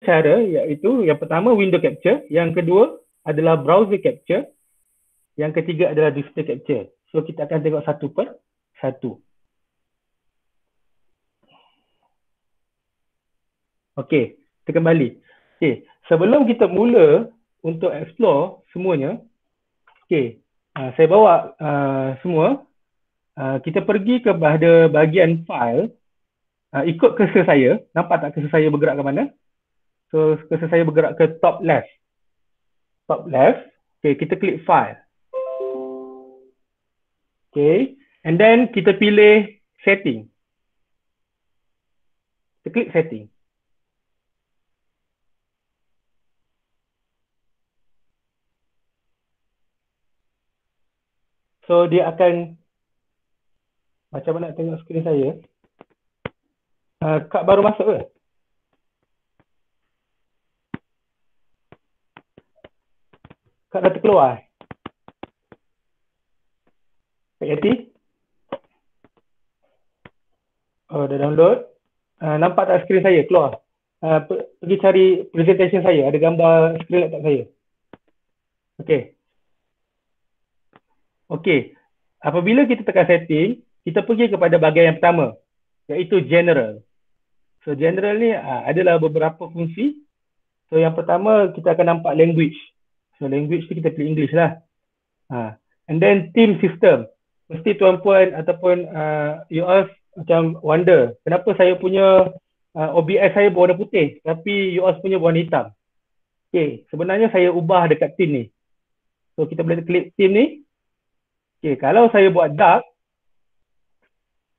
cara, iaitu yang pertama window capture, yang kedua adalah browser capture, yang ketiga adalah display capture. So kita akan tengok satu per satu. Okey, kita kembali. Okey, sebelum kita mula untuk explore semuanya, okey, saya bawa semua, kita pergi kepada bahagian file, ikut cursor saya. Nampak tak cursor saya bergerak ke mana? So cursor saya bergerak ke top left. Top left. Okey, kita klik file. Okey, and then kita pilih setting. Kita klik setting. So dia akan, macam mana nak tengok skrin saya? Kak baru masuk ke? Kak dah terkeluar? Kak Yati? Oh, dah download. Nampak tak skrin saya keluar? Pergi cari presentation saya, ada gambar skrin laptop saya. Okey. Okey. Apabila kita tekan setting, kita pergi kepada bahagian yang pertama, iaitu general. So general ni adalah beberapa fungsi. So yang pertama kita akan nampak language. So language tu kita pilih English lah. And then team system. Mesti tuan-puan ataupun you all macam wonder, kenapa saya punya OBS saya berwarna putih tapi you all punya berwarna hitam. Okay, sebenarnya saya ubah dekat team ni. So kita boleh klik team ni. Okay, kalau saya buat dark,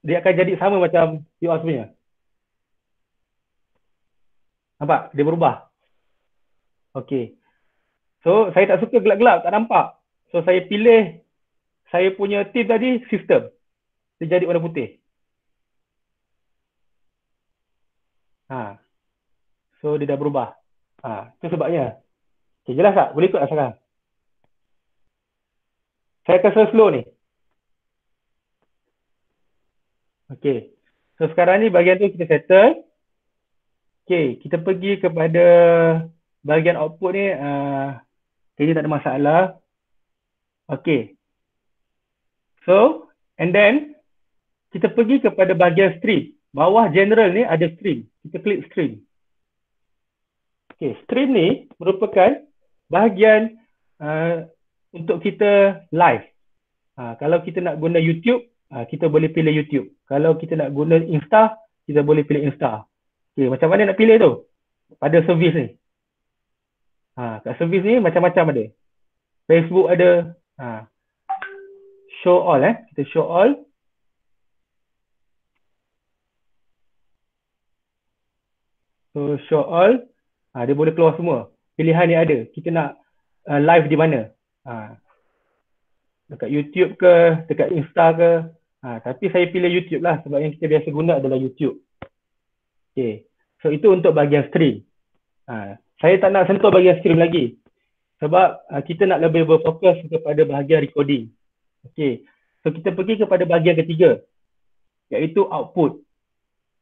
dia akan jadi sama macam you all punya. Nampak? Dia berubah. Okay. So saya tak suka gelap-gelap, tak nampak. So saya pilih saya punya team tadi, system. Dia jadi warna putih. So dia dah berubah. Itu sebabnya. Okay, jelas tak? Boleh ikut tak sekarang? Saya akan slow ni. Okay. So sekarang ni bahagian tu kita settle. Okay, kita pergi kepada bahagian output ni. Kayaknya tak ada masalah. Okay. So, and then kita pergi kepada bahagian stream. Bawah general ni ada stream. Kita klik stream. Okay, stream ni merupakan bahagian untuk kita live. Kalau kita nak guna YouTube, kita boleh pilih YouTube. Kalau kita nak guna Insta, kita boleh pilih Insta. Okay, macam mana nak pilih tu? Pada servis ni. Kat servis ni macam-macam ada. Facebook ada. Show all kita show all. So show all. Dia boleh keluar semua. Pilihan ni ada. Kita nak live di mana. Dekat YouTube ke, dekat Insta ke. Tapi saya pilih YouTube lah sebab yang kita biasa guna adalah YouTube. Okay. So itu untuk bahagian stream. Saya tak nak sentuh bahagian stream lagi. Sebab kita nak lebih berfokus kepada bahagian recording. Okay. So kita pergi kepada bahagian ketiga. Iaitu output.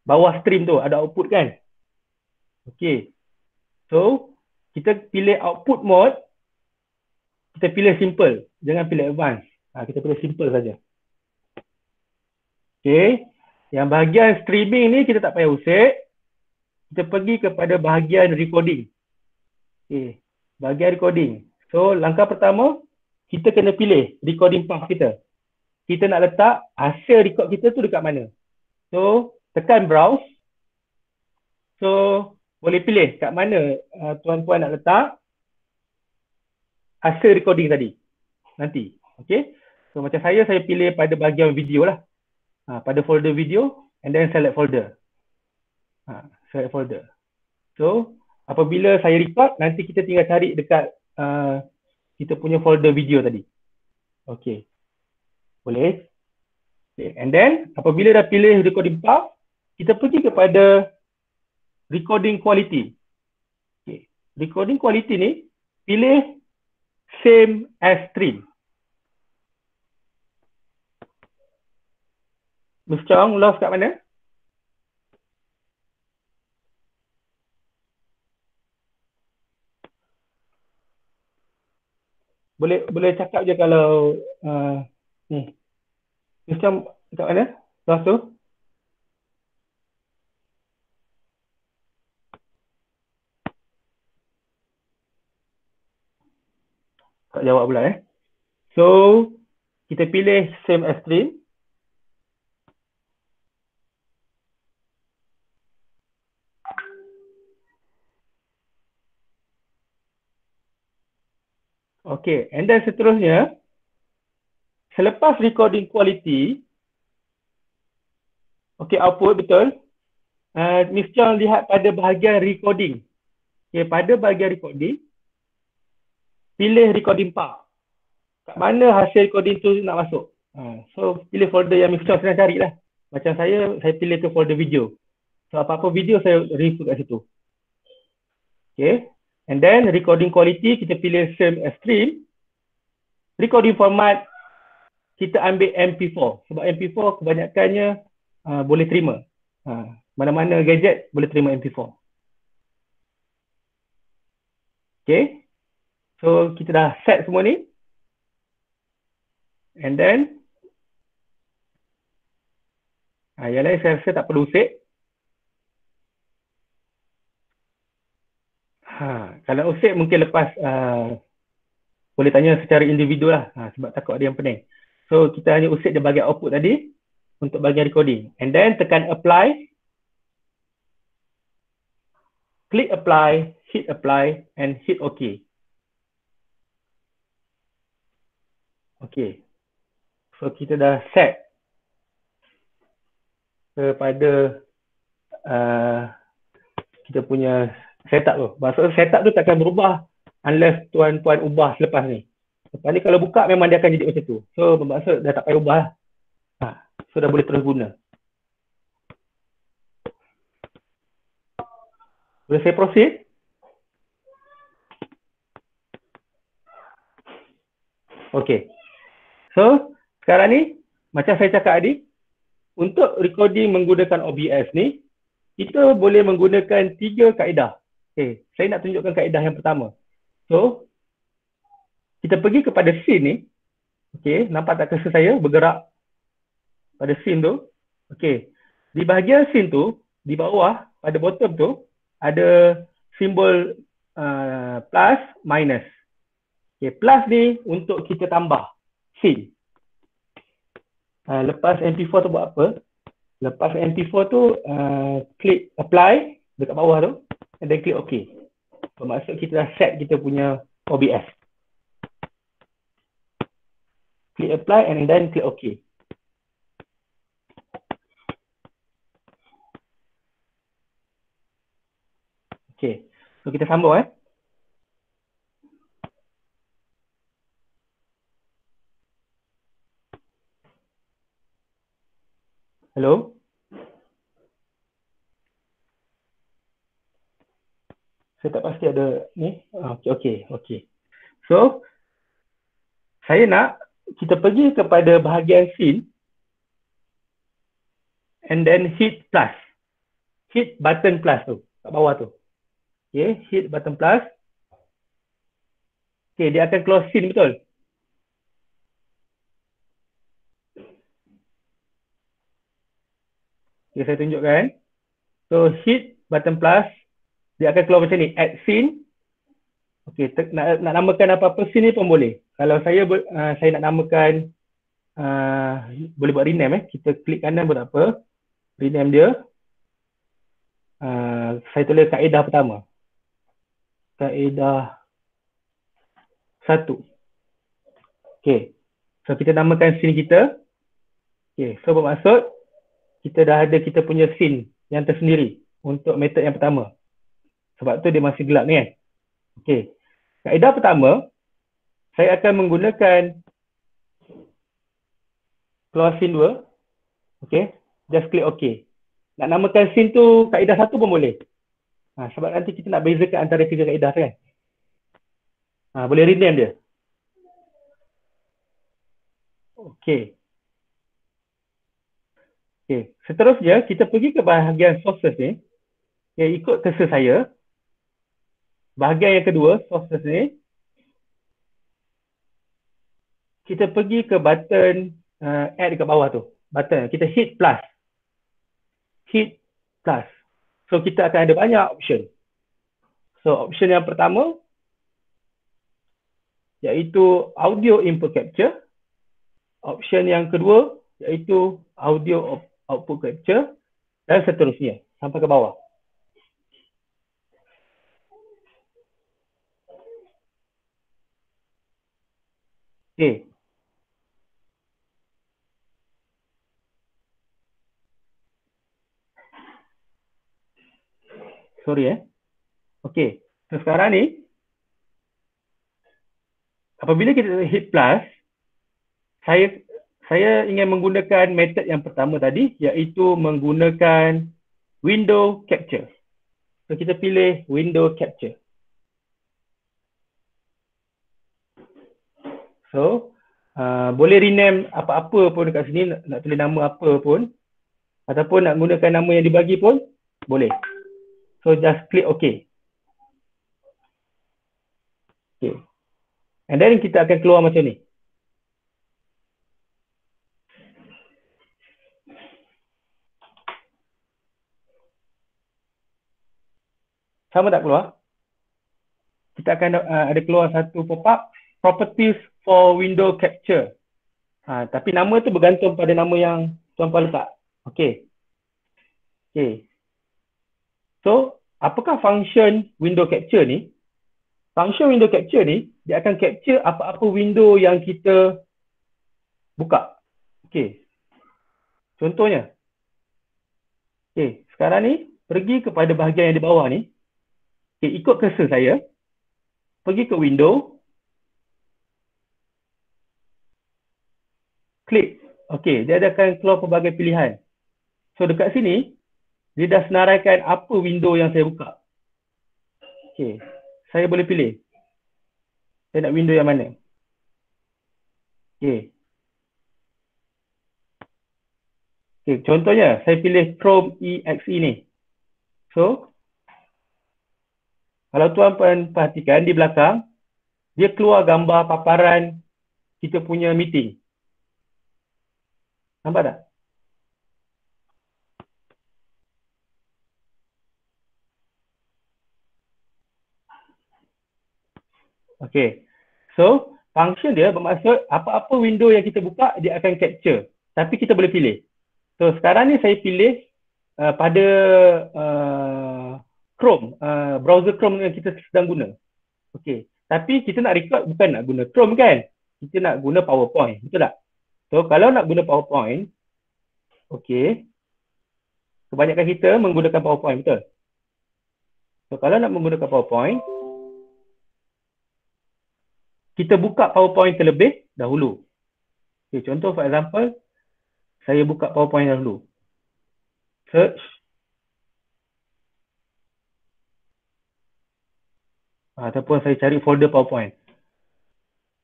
Bawah stream tu ada output kan? Okay. So kita pilih output mode. Kita pilih simple. Jangan pilih advance. Kita pilih simple saja. Okay. Yang bahagian streaming ni kita tak payah usik. Kita pergi kepada bahagian recording. Okay. Bahagian recording. So langkah pertama, kita kena pilih recording path kita. Kita nak letak hasil record kita tu dekat mana. So tekan browse. So boleh pilih kat mana tuan-puan nak letak hasil recording tadi. Nanti. Okay. So macam saya pilih pada bahagian video lah. Pada folder video and then select folder. Select folder. So apabila saya record, nanti kita tinggal cari dekat kita punya folder video tadi. Okay. Boleh. Okay. And then apabila dah pilih recording path, kita pergi kepada recording quality. Okay. Recording quality ni pilih same as stream. Mr. Chong, lost kat mana? Boleh boleh cakap je kalau ni. Macam kat mana? Kelas tu? Tak jawab pula So, kita pilih same as stream. Okay, and then seterusnya, selepas recording quality, okay, output betul. Miss Chong lihat pada bahagian recording. Okay, pada bahagian recording, pilih recording part. Kat mana hasil recording tu nak masuk. So, pilih folder yang Miss Chong sedang cari lah. Macam saya pilih ke folder video. So, apa-apa video saya review kat situ. Okay. And then, recording quality, kita pilih same as stream. Recording format, kita ambil MP4. Sebab MP4 kebanyakannya boleh terima. Mana-mana gadget boleh terima MP4. Okay. So, kita dah set semua ni. And then, yang lain saya rasa tak perlu usik. Kalau usik mungkin lepas boleh tanya secara individu lah. Sebab takut ada yang pening. So, kita hanya usik dia bahagian output tadi untuk bahagian recording. And then, tekan apply. Klik apply, hit apply, and hit OK. Okay. So, kita dah set kepada kita punya setup tu. Maksudnya setup tu takkan berubah unless tuan-tuan ubah selepas ni. Lepas ni kalau buka memang dia akan jadi macam tu. So, bermaksud dah tak payah ubah lah. So, dah boleh terus guna. Boleh saya proceed? Okay. So, sekarang ni, macam saya cakap tadi, untuk recording menggunakan OBS ni, kita boleh menggunakan 3 kaedah. Okay, saya nak tunjukkan kaedah yang pertama. So, kita pergi kepada scene ni. Okay, nampak tak cursor saya bergerak pada scene tu? Okay, di bahagian scene tu, di bawah, pada bottom tu, ada simbol plus, minus. Okay, plus ni untuk kita tambah scene. Lepas MP4 tu buat apa? Lepas MP4 tu, klik apply dekat bawah tu, and then klik OK. Bermaksud kita dah set kita punya OBS. Klik apply and then klik OK. Okay, so kita sambung Hello? Saya tak pasti ada ni. Okay. So, saya nak kita pergi kepada bahagian scene and then hit plus. Hit button plus tu, kat bawah tu. Okay, hit button plus. Okay, dia akan close scene, betul? Okay, saya tunjukkan. So, hit button plus. Dia akan keluar macam ni, add scene. Okay, nak namakan apa-apa scene ni pun boleh. Kalau saya nak namakan, boleh buat rename Kita klik kanan pun tak apa. Rename dia. Saya tulis kaedah pertama. Kaedah 1. Okay. So, kita namakan scene kita. Okay. So, bermaksud, kita dah ada kita punya scene yang tersendiri untuk metod yang pertama. Sebab tu dia masih gelap ni Okay. Kaedah pertama, saya akan menggunakan keluar scene 2. Okay. Just klik OK. Nak namakan scene tu kaedah 1 pun boleh. Sebab nanti kita nak bezakan antara 3 kaedah tu kan. Boleh rename dia. Okay. Okay. Seterusnya, kita pergi ke bahagian sources ni. Okay, ikut cursor saya. Bahagian yang kedua, sources ni. kita pergi ke button add dekat bawah tu. Button, kita hit plus. Hit plus. So, kita akan ada banyak option. So, option yang pertama, iaitu audio input capture. Option yang kedua, iaitu audio output capture. Dan seterusnya, sampai ke bawah. Okay. Sorry Okay. So, sekarang ni, apabila kita hit plus, saya ingin menggunakan method yang pertama tadi, iaitu menggunakan window capture. So, kita pilih window capture. So, boleh rename apa-apa pun dekat sini, nak tulis nama apa pun, ataupun nak gunakan nama yang dibagi pun, boleh. So, just click OK. Okay. And then kita akan keluar macam ni. Sama tak keluar? Kita akan ada keluar satu pop-up, properties for window capture. Tapi nama tu bergantung pada nama yang tuan-puan letak. Okay. Okay. So, apakah function window capture ni? Function window capture ni, dia akan capture apa-apa window yang kita buka. Okay. Contohnya. Okay. Sekarang ni, pergi kepada bahagian yang di bawah ni. Okay. Ikut cursor saya. Pergi ke window. Klik. Okay. Dia akan keluar pelbagai pilihan. So, dekat sini, dia dah senaraikan apa window yang saya buka. Okay. Saya boleh pilih. Saya nak window yang mana. Okay. Okay. Contohnya, saya pilih Chrome EXE ni. So, kalau tuan-puan perhatikan di belakang, dia keluar gambar paparan kita punya meeting. Nampak tak? Okay. So, function dia bermaksud apa-apa window yang kita buka, dia akan capture. Tapi kita boleh pilih. So, sekarang ni saya pilih pada Chrome, browser Chrome yang kita sedang guna. Okay. Tapi kita nak record bukan nak guna Chrome kan? Kita nak guna PowerPoint. Betul tak? So, kalau nak guna PowerPoint, okay. Kebanyakan kita menggunakan PowerPoint, betul? So, kalau nak menggunakan PowerPoint, kita buka PowerPoint terlebih dahulu. Okay, contoh for example, saya buka PowerPoint dahulu. Search. Ataupun saya cari folder PowerPoint.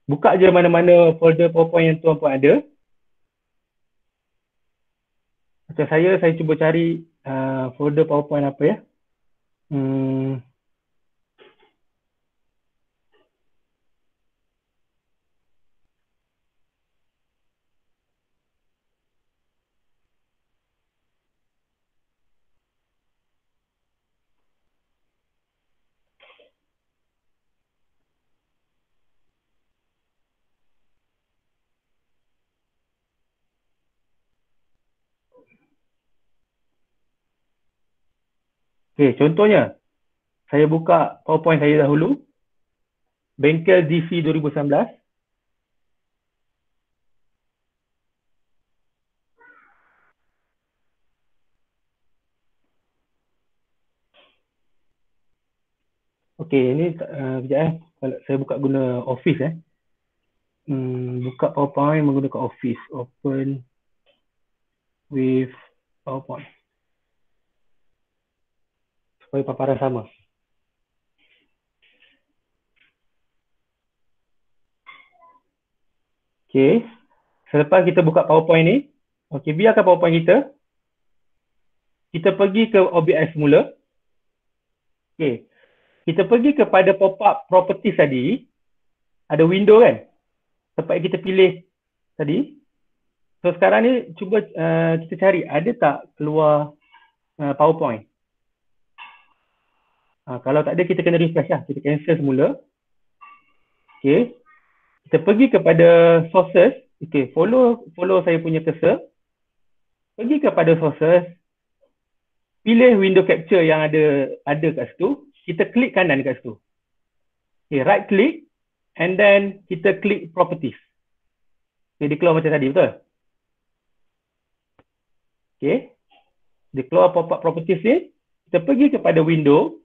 Buka je mana-mana folder PowerPoint yang tuan-puan ada. Macam saya cuba cari folder PowerPoint apa ya. Okay, contohnya, saya buka PowerPoint saya dahulu. Bengkel DC 2019. Okay, ini sekejap kalau saya buka guna Office buka PowerPoint menggunakan Office. Open with PowerPoint. Supaya paparan sama. Okay. Selepas kita buka PowerPoint ni, okay, biarkan PowerPoint kita. Kita pergi ke OBS semula. Okay. Kita pergi kepada pop-up properties tadi. Ada window kan? tempat yang kita pilih tadi. So sekarang ni cuba kita cari ada tak keluar PowerPoint. Kalau tak ada kita kena refresh lah. Kita cancel semula. Okay. Kita pergi kepada sources. Okay. Follow saya punya cursor. Pergi kepada sources. Pilih window capture yang ada kat situ. Kita klik kanan kat situ. Okay. Right click. And then kita klik properties. Okay. Dia keluar macam tadi. Betul? Okay. Dia keluar pop-up properties ni. Kita pergi kepada window.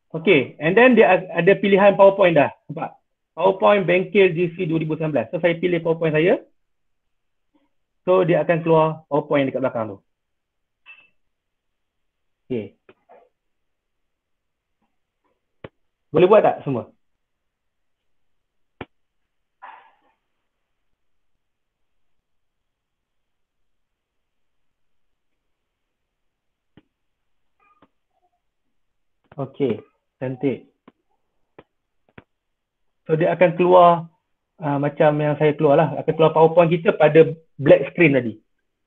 Okay, and then dia ada pilihan PowerPoint dah. Nampak? PowerPoint Bengkel GC 2019. So, saya pilih PowerPoint saya. So, dia akan keluar PowerPoint dekat belakang tu. Okay. Boleh buat tak semua? Okay, cantik. So, dia akan keluar macam yang saya keluar lah. Akan keluar PowerPoint kita pada black screen tadi.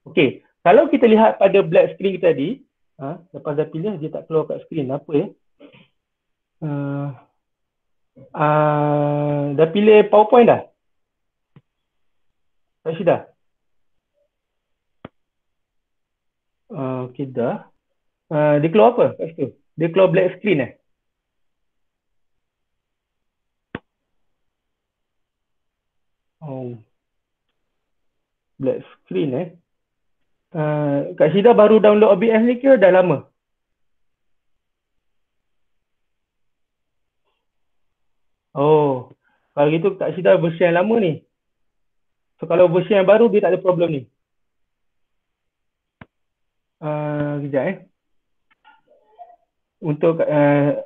Okay, kalau kita lihat pada black screen tadi, lepas dah pilih, dia tak keluar kat screen. Apa ya? Dah pilih PowerPoint dah? Tak sudah? Okay, dah. Dia keluar apa kat situ? Dia keluar black screen Oh, black screen Kak Syida baru download OBS ni ke dah lama? Oh, kalau gitu Kak Syida versi yang lama ni. So kalau versi yang baru dia tak ada problem ni. Kejap Untuk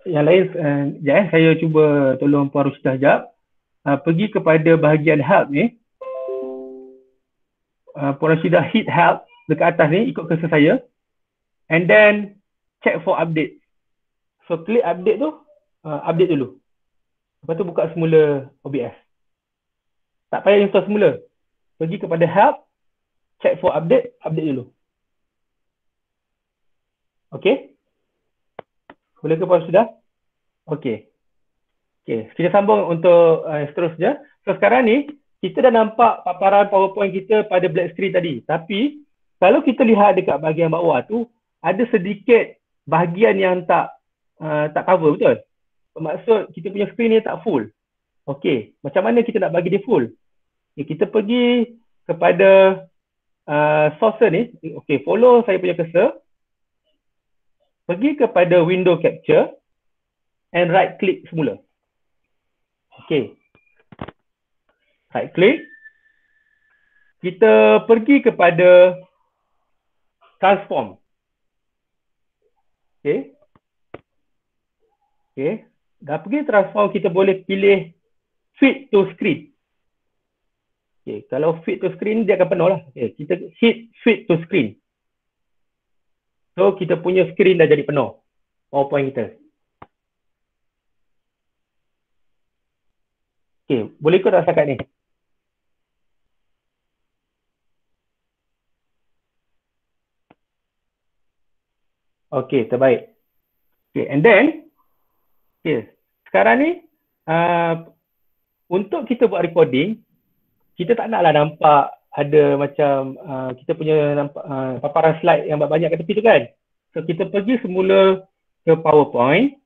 yang lain, kejap saya cuba tolong Puan Rushidah sekejap. Pergi kepada bahagian help ni. Puan Rushidah hit help dekat atas ni, ikut cursor saya. And then, check for update. So, klik update tu, update dulu. Lepas tu buka semula OBS. Tak payah install semula. Pergi kepada help, check for update, update dulu. Okay? Boleh ke Puan sudah? Okay. Okay, kita sambung untuk seterusnya. So sekarang ni, kita dah nampak paparan PowerPoint kita pada black screen tadi. Tapi, kalau kita lihat dekat bahagian bawah tu, ada sedikit bahagian yang tak cover, betul? Bermaksud, kita punya screen ni tak full. Okay, macam mana kita nak bagi dia full? Okay, kita pergi kepada source ni. Okay, follow saya punya cursor. Pergi kepada window capture and right click semula. Okay. Right click. Kita pergi kepada transform. Okay. Okay. Dah pergi transform, kita boleh pilih fit to screen. Okay. Kalau fit to screen, dia akan penuh lah. Okay. Kita hit fit to screen. So, kita punya screen dah jadi penuh. PowerPoint kita. Okay. Boleh ikut tak setakat ni? Okay, terbaik. Okay, and then, okay, sekarang ni, untuk kita buat recording, kita tak naklah nampak ada macam kita punya nampak, paparan slide yang banyak kat tepi tu kan. So, kita pergi semula ke PowerPoint.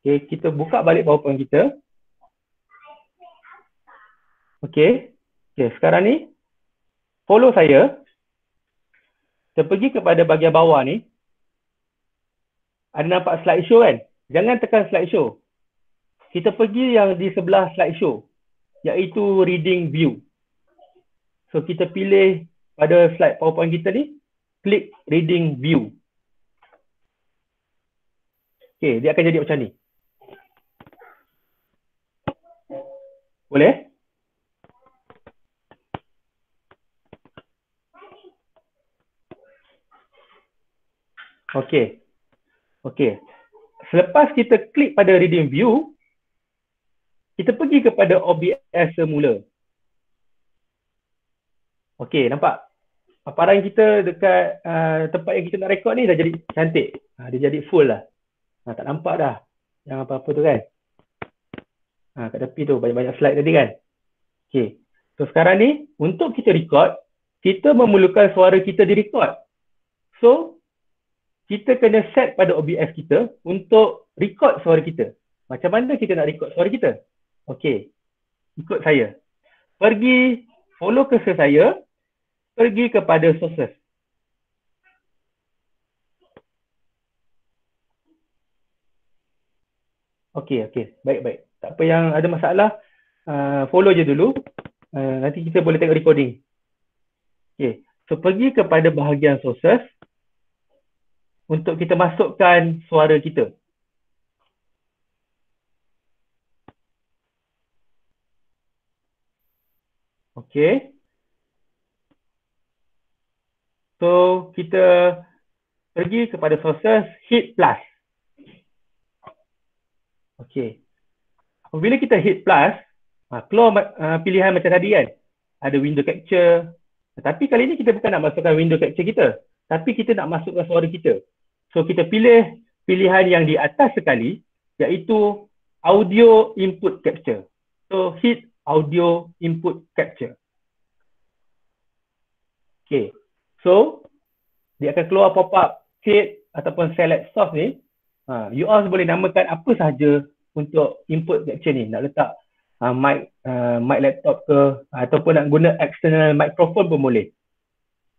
Okay, kita buka balik PowerPoint kita. Okay, okay, sekarang ni, follow saya. Kita pergi kepada bahagian bawah ni. Ada nampak slideshow kan? Jangan tekan slideshow. Kita pergi yang di sebelah slideshow, iaitu reading view. So, kita pilih pada slide PowerPoint kita ni, klik reading view. Okay, dia akan jadi macam ni. Boleh? Okay. Okay. selepas kita klik pada reading view, kita pergi kepada OBS semula. Okey, nampak? Paparan kita dekat tempat yang kita nak rekod ni dah jadi cantik. Dia jadi full lah. Tak nampak dah yang apa-apa tu kan. Kat tepi tu banyak-banyak slide tadi kan. Okey. So sekarang ni untuk kita record, kita memerlukan suara kita direkod. So kita kena set pada OBS kita untuk record suara kita. Macam mana kita nak record suara kita? Okey. Ikut saya. Pergi follow cursor saya, pergi kepada sources. Okey. Baik. Tak apa yang ada masalah, follow je dulu. Nanti kita boleh tengok recording. Okey. So pergi kepada bahagian sources untuk kita masukkan suara kita. Okey. So kita pergi kepada sources, hit plus. Okey. Apabila kita hit plus, keluar pilihan macam tadi kan. Ada window capture. Tapi kali ni kita bukan nak masukkan window capture kita. Tapi kita nak masukkan suara kita. So kita pilih pilihan yang di atas sekali, iaitu audio input capture. So hit audio input capture. Okay. So dia akan keluar pop-up create ataupun select source ni. You all boleh namakan apa sahaja untuk input capture ni. Nak letak mic laptop ke, ataupun nak guna external microphone pun boleh.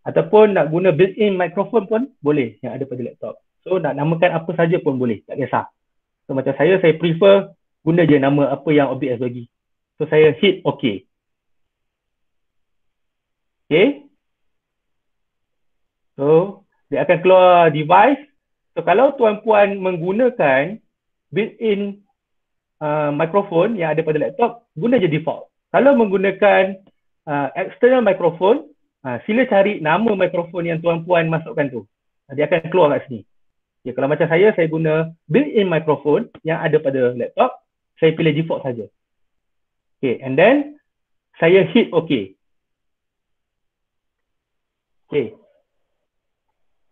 Ataupun nak guna built-in microphone pun boleh yang ada pada laptop. So nak namakan apa saja pun boleh, tak kisah. So macam saya prefer guna je nama apa yang OBS bagi. So saya hit OK. Okay. So dia akan keluar device. So kalau tuan-puan menggunakan built-in microphone yang ada pada laptop, guna je default. Kalau menggunakan external microphone, sila cari nama microphone yang tuan-puan masukkan tu. Dia akan keluar kat sini. Okay, kalau macam saya guna built-in microphone yang ada pada laptop, saya pilih default saja. Okay, and then saya hit OK. Okay.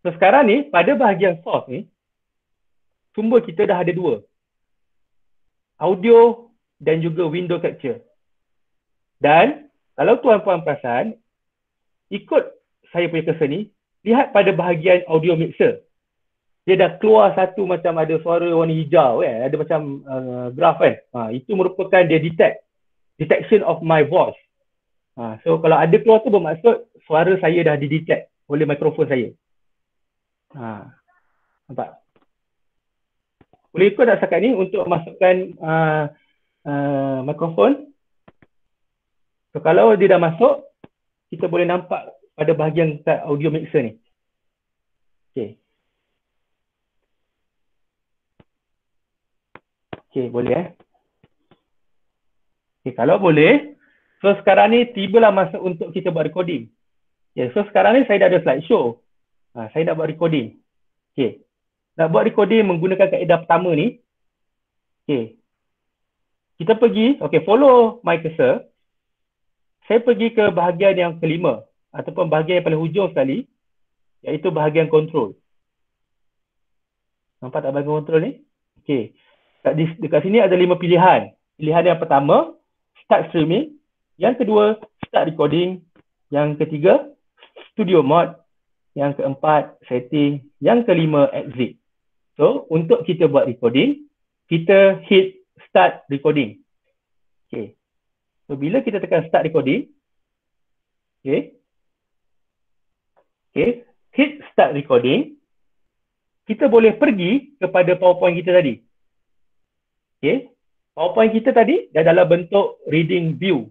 So sekarang ni, pada bahagian source ni, sumber kita dah ada dua. Audio dan juga window capture. Dan kalau tuan-puan perasan, ikut saya punya cursor ni, lihat pada bahagian audio mixer. Dia dah keluar satu macam ada suara warna hijau kan, ada macam graph kan. Itu merupakan dia detection of my voice. So kalau ada keluar tu bermaksud suara saya dah didetect oleh mikrofon saya. Nampak? Boleh ikut tak setakat ni untuk masukkan mikrofon. So kalau dia dah masuk, kita boleh nampak pada bahagian audio mixer ni. Okay. Okay, boleh Okay, kalau boleh, so sekarang ni tibalah masa untuk kita buat recording. Okay, so sekarang ni saya dah ada slideshow. Saya nak buat recording. Okay. Nak buat recording menggunakan kaedah pertama ni. Okay. Kita pergi, okay, follow my cursor. Saya pergi ke bahagian yang kelima ataupun bahagian yang paling hujung sekali, iaitu bahagian control. Nampak tak bahagian control ni? Okay. Dekat sini ada 5 pilihan. Pilihan yang pertama, start streaming. Yang kedua, start recording. Yang ketiga, studio mode. Yang keempat, setting. Yang kelima, exit. So, untuk kita buat recording, kita hit start recording. Okay. So, bila kita tekan start recording, okay, hit start recording, kita boleh pergi kepada PowerPoint kita tadi. Okay. PowerPoint kita tadi dah dalam bentuk reading view.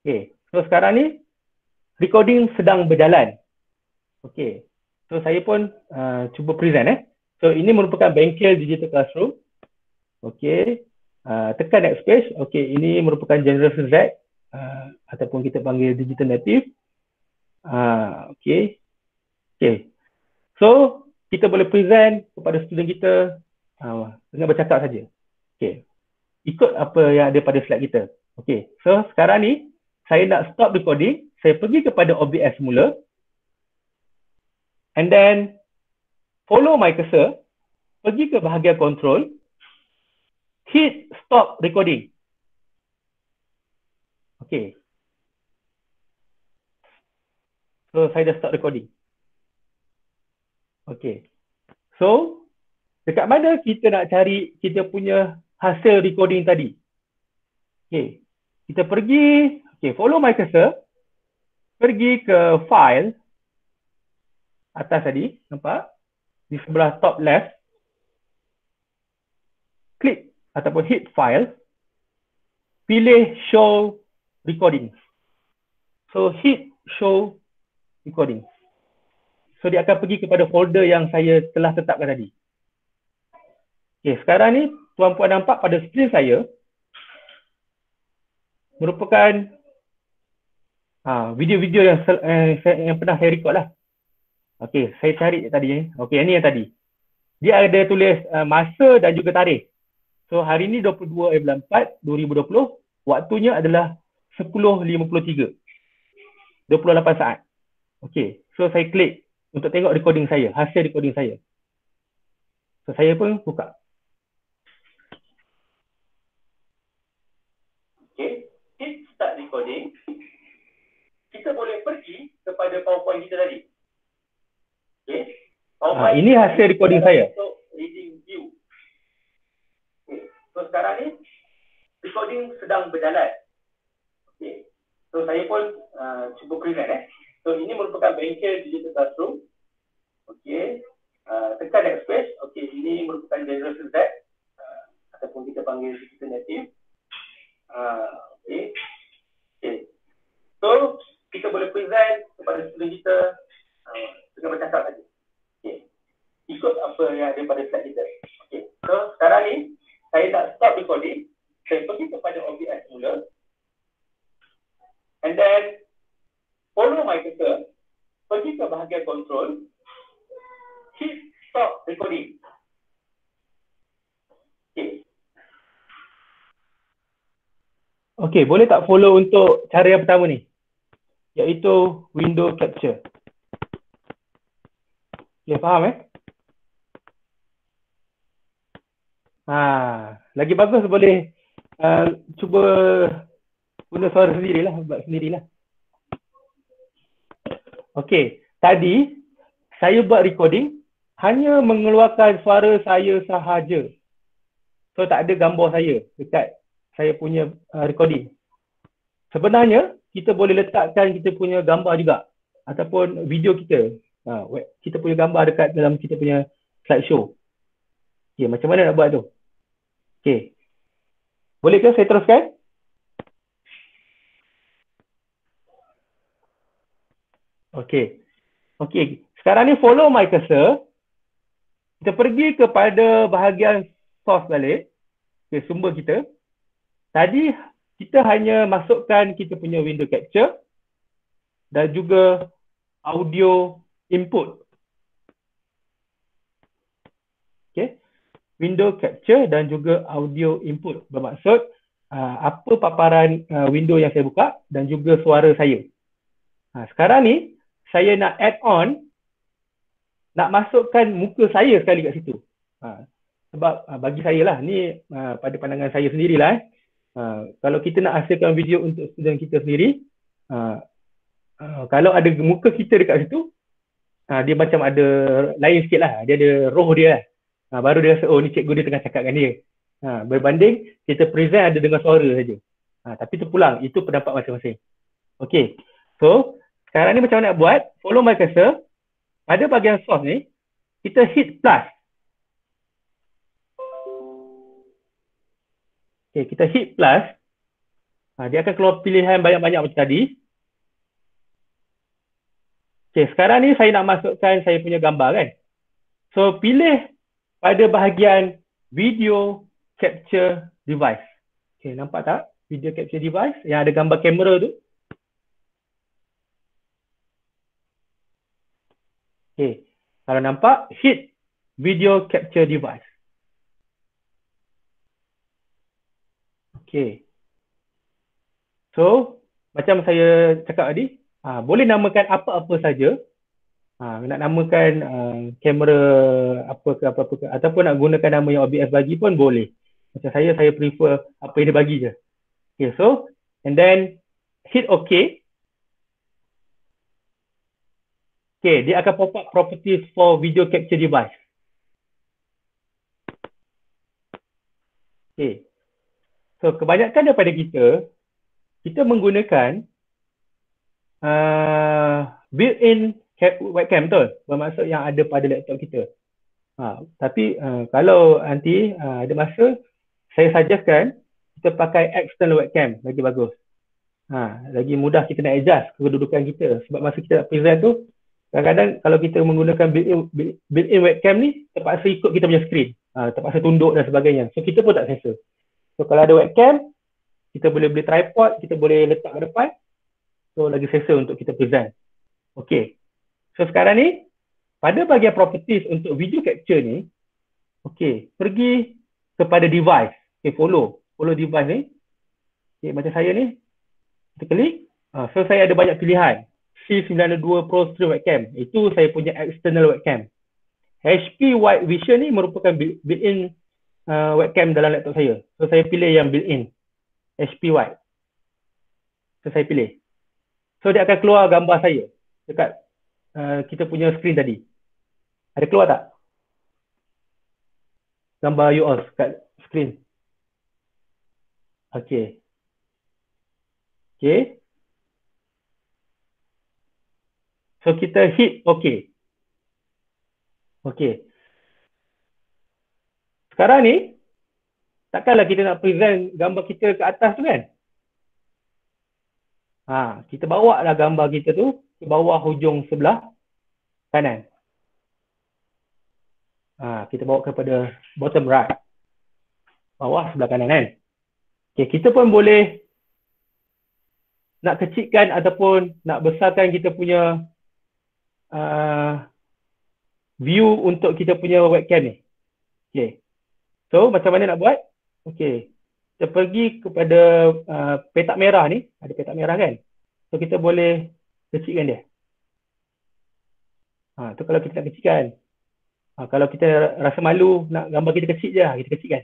Okay. So sekarang ni recording sedang berjalan. Okay. So saya pun cuba present. So ini merupakan bengkel Digital Classroom. Okay. Tekan next page. Okay. Ini merupakan Generation Z ataupun kita panggil Digital Native. Okay. Okay. So kita boleh present kepada student kita Dengan bercakap saja. Okay. Ikut apa yang ada pada slide kita. Okay. So, sekarang ni, saya nak stop recording. Saya pergi kepada OBS semula. And then, follow my cursor. Pergi ke bahagian control. Hit stop recording. Okay. So, saya dah stop recording. Okay. So, dekat mana kita nak cari kita punya hasil recording tadi? Okay. Kita pergi, okay, follow my cursor. Pergi ke file. Atas tadi, nampak? Di sebelah top left. Klik ataupun hit file. Pilih show recording. So, hit show recording. So, dia akan pergi kepada folder yang saya telah tetapkan tadi. Okay, sekarang ni tuan-puan nampak pada skrin saya merupakan video-video yang pernah saya record lah. Okay, saya cari tadi. Okay, ini yang tadi. Dia ada tulis masa dan juga tarikh. So, hari ni 22/4/2020. Waktunya adalah 10.53. 28 saat. Okay, so saya klik untuk tengok recording saya, hasil recording saya. So, saya pun buka. Okay, hit start recording. Kita boleh pergi kepada PowerPoint kita tadi. Okay. Ini hasil recording saya. So, reading view. Okay. So, sekarang ni recording sedang berjalan. Okay. So, saya pun cuba present. So, ini merupakan bengkel digital classroom. Okay. Tekan next page. Okay, ini merupakan general Z. Ataupun kita panggil digital native. Okay. Okay. So, kita boleh present kepada student kita dengan bercakap saja. Okay. Ikut apa yang ada pada slide kita. Okay. So, sekarang ni, saya nak stop recording. Saya pergi kepada OBS semula. And then, follow my cursor. Pergi ke bahagian control. Hit stop recording. Okay. Okay, boleh tak follow untuk cara yang pertama ni? Iaitu window capture. Okay, faham lagi bagus boleh cuba guna suara sendirilah, buat sendirilah. Okay, tadi saya buat recording hanya mengeluarkan suara saya sahaja. So, tak ada gambar saya dekat saya punya recording. Sebenarnya, kita boleh letakkan kita punya gambar juga. Ataupun video kita. Kita punya gambar dekat dalam kita punya slideshow. Okay, macam mana nak buat tu? Okay. Boleh ke saya teruskan? Okay. Okay. Sekarang ni follow my cursor. Kita pergi kepada bahagian source balik. Okay, sumber kita. Tadi kita hanya masukkan kita punya window capture dan juga audio input. Okay. Window capture dan juga audio input. Bermaksud apa paparan window yang saya buka dan juga suara saya. Sekarang ni saya nak add on, nak masukkan muka saya sekali kat situ. Sebab bagi saya lah, ni pada pandangan saya sendirilah. Kalau kita nak hasilkan video untuk student kita sendiri, kalau ada muka kita dekat situ, dia macam ada lain sikit lah. Dia ada roh dia lah. Baru dia rasa, oh ni cikgu dia tengah cakap dengan dia. Berbanding kita present ada dengan suara saja. Tapi terpulang, itu pendapat masing-masing. Okay, so sekarang ni macam mana nak buat? Follow my cursor. Pada bahagian source ni, kita hit plus. Okay, kita hit plus. Dia akan keluar pilihan banyak-banyak macam tadi. Okay, sekarang ni saya nak masukkan saya punya gambar kan. So, pilih pada bahagian video capture device. Okay, nampak tak? Video capture device yang ada gambar kamera tu. Okay, kalau nampak, hit video capture device. Okay. So, macam saya cakap tadi, boleh namakan apa-apa saja. Nak namakan kamera apa ke apa-apa ke, ataupun nak gunakan nama yang OBS bagi pun boleh. Macam saya prefer apa yang dia bagi je. Okay, so, and then hit OK. Okay, dia akan pop up properties for video capture device. Okay. So, kebanyakan daripada kita menggunakan built-in webcam, betul? Bermaksud yang ada pada laptop kita. Tapi kalau nanti ada masa, saya suggestkan kita pakai external webcam, lagi bagus. Lagi mudah kita nak adjust kedudukan kita. Sebab masa kita nak present tu, kadang-kadang kalau kita menggunakan built-in webcam ni, terpaksa ikut kita punya screen. Terpaksa tunduk dan sebagainya. So, kita pun tak selesa. So, kalau ada webcam, kita boleh beli tripod, kita boleh letak ke depan. So, lagi selesa untuk kita present. Okay. So, sekarang ni, pada bahagian properties untuk video capture ni, okay, pergi kepada device. Okay, follow device ni. Okay, macam saya ni, kita klik. So, saya ada banyak pilihan. C92 Pro Stream Webcam. Itu saya punya external webcam. HP Wide Vision ni merupakan built-in webcam dalam laptop saya. So, saya pilih yang built-in. HP Wide. So, saya pilih. So, dia akan keluar gambar saya dekat kita punya screen tadi. Ada keluar tak? Gambar you all kat screen. Okay. Okay. So, kita hit OK. Okay. Sekarang ni, takkanlah kita nak present gambar kita ke atas tu kan? Kita bawa lah gambar kita tu ke bawah hujung sebelah kanan. Kita bawa kepada bottom right. Bawah sebelah kanan kan? Okay, kita pun boleh nak kecilkan ataupun nak besarkan kita punya view untuk kita punya webcam ni. Okay. So, macam mana nak buat? Okay. Kita pergi kepada petak merah ni. Ada petak merah kan? So, kita boleh kecilkan dia. Tu kalau kita nak kecilkan. Kalau kita rasa malu nak gambar kita kecil je, kita kecilkan.